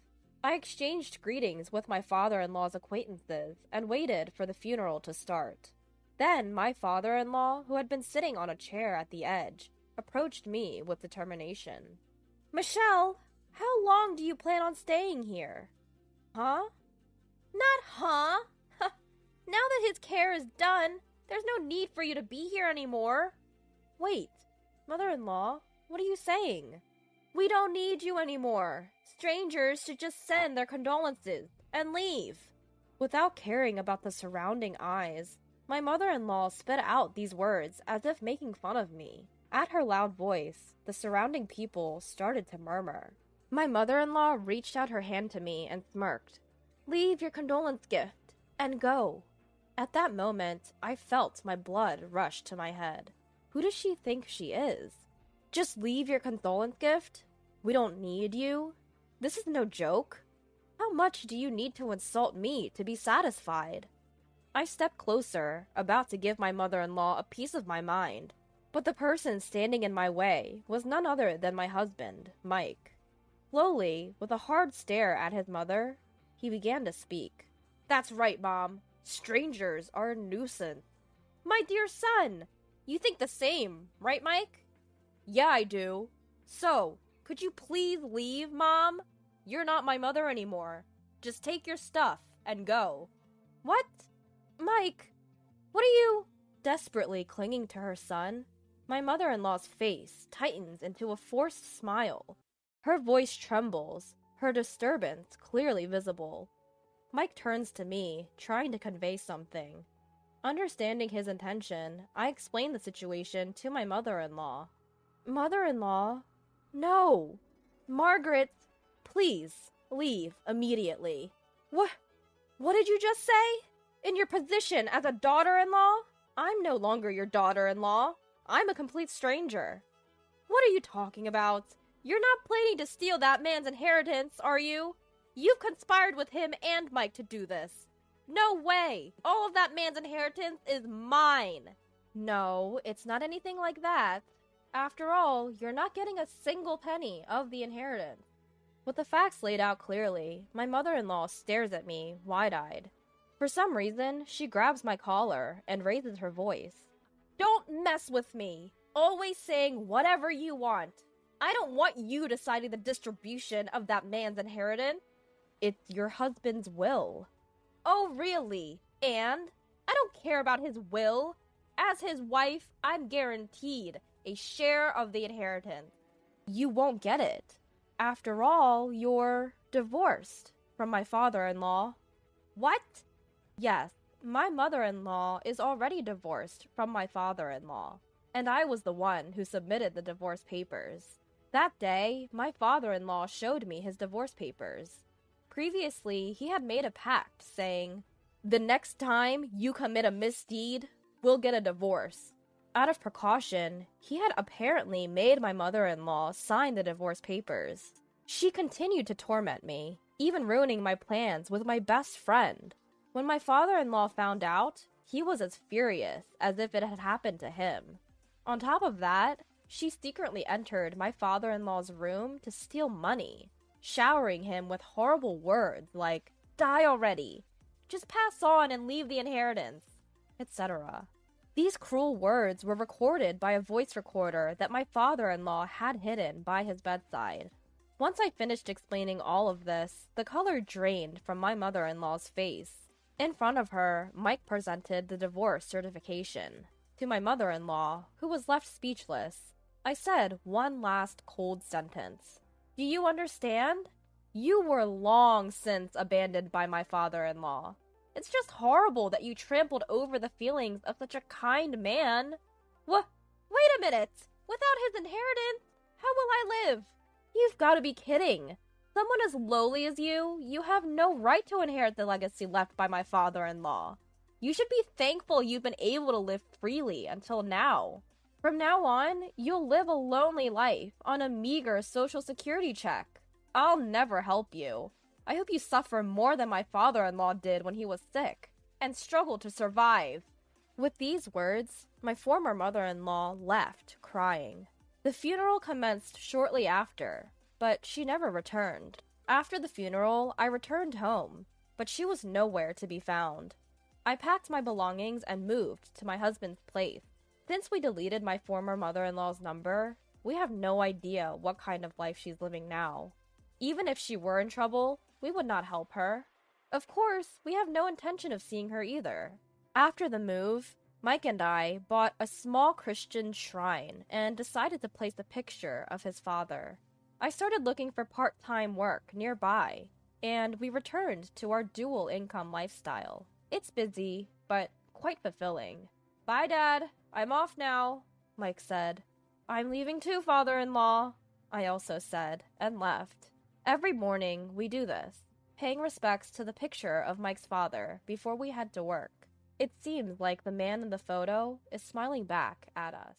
I exchanged greetings with my father-in-law's acquaintances and waited for the funeral to start. Then my father-in-law, who had been sitting on a chair at the edge, approached me with determination. "Michelle, how long do you plan on staying here?" "Huh?" "Not huh? Now that his care is done, there's no need for you to be here anymore." "Wait, mother-in-law, what are you saying?" "We don't need you anymore. Strangers should just send their condolences and leave." Without caring about the surrounding eyes, my mother-in-law spit out these words as if making fun of me. At her loud voice, the surrounding people started to murmur. My mother-in-law reached out her hand to me and smirked. "Leave your condolence gift and go." At that moment, I felt my blood rush to my head. Who does she think she is? Just leave your condolence gift? We don't need you? This is no joke. How much do you need to insult me to be satisfied? I stepped closer, about to give my mother-in-law a piece of my mind, but the person standing in my way was none other than my husband, Mike. Slowly, with a hard stare at his mother, he began to speak. "That's right, Mom. Strangers are a nuisance." "My dear son, you think the same, right, Mike?" "Yeah, I do. So, could you please leave, Mom? You're not my mother anymore. Just take your stuff and go." "What? Mike, what are you—" Desperately clinging to her son, my mother-in-law's face tightens into a forced smile. Her voice trembles, her disturbance clearly visible. Mike turns to me, trying to convey something. Understanding his intention, I explain the situation to my mother-in-law. "Mother-in-law? No! Margaret, please, leave immediately." What did you just say? In your position as a daughter-in-law? I'm no longer your daughter-in-law. I'm a complete stranger. What are you talking about? You're not planning to steal that man's inheritance, are you? You've conspired with him and Mike to do this. No way! All of that man's inheritance is mine. No, it's not anything like that. After all, you're not getting a single penny of the inheritance. With the facts laid out clearly, my mother-in-law stares at me, wide-eyed. For some reason, she grabs my collar and raises her voice. "Don't mess with me! Always saying whatever you want. I don't want you deciding the distribution of that man's inheritance. It's your husband's will." "Oh, really? And? I don't care about his will. As his wife, I'm guaranteed a share of the inheritance." "You won't get it. After all, you're divorced from my father-in-law." "What?" "Yes, my mother-in-law is already divorced from my father-in-law, and I was the one who submitted the divorce papers. That day, my father-in-law showed me his divorce papers. Previously, he had made a pact saying, 'The next time you commit a misdeed, we'll get a divorce.' Out of precaution, he had apparently made my mother-in-law sign the divorce papers. She continued to torment me, even ruining my plans with my best friend. When my father-in-law found out, he was as furious as if it had happened to him. On top of that, she secretly entered my father-in-law's room to steal money, showering him with horrible words like, 'Die already! Just pass on and leave the inheritance,' etc. These cruel words were recorded by a voice recorder that my father-in-law had hidden by his bedside. Once I finished explaining all of this, the color drained from my mother-in-law's face. In front of her, Mike presented the divorce certification. To my mother-in-law, who was left speechless, I said one last cold sentence. "Do you understand? You were long since abandoned by my father-in-law. It's just horrible that you trampled over the feelings of such a kind man. Wait a minute! Without his inheritance, how will I live? You've got to be kidding. Someone as lowly as you have no right to inherit the legacy left by my father-in-law. You should be thankful you've been able to live freely until now. From now on, you'll live a lonely life on a meager social security check. I'll never help you. I hope you suffer more than my father-in-law did when he was sick, and struggled to survive. With these words, my former mother-in-law left, crying. The funeral commenced shortly after, but she never returned. After the funeral, I returned home, but she was nowhere to be found. I packed my belongings and moved to my husband's place. Since we deleted my former mother-in-law's number, we have no idea what kind of life she's living now. Even if she were in trouble, we would not help her. Of course, we have no intention of seeing her either. After the move, Mike and I bought a small Christian shrine and decided to place a picture of his father. I started looking for part-time work nearby, and we returned to our dual income lifestyle. It's busy, but quite fulfilling. Bye, Dad. I'm off now, Mike said. I'm leaving too, father-in-law, I also said, and left. Every morning, we do this, paying respects to the picture of Mike's father before we head to work. It seems like the man in the photo is smiling back at us.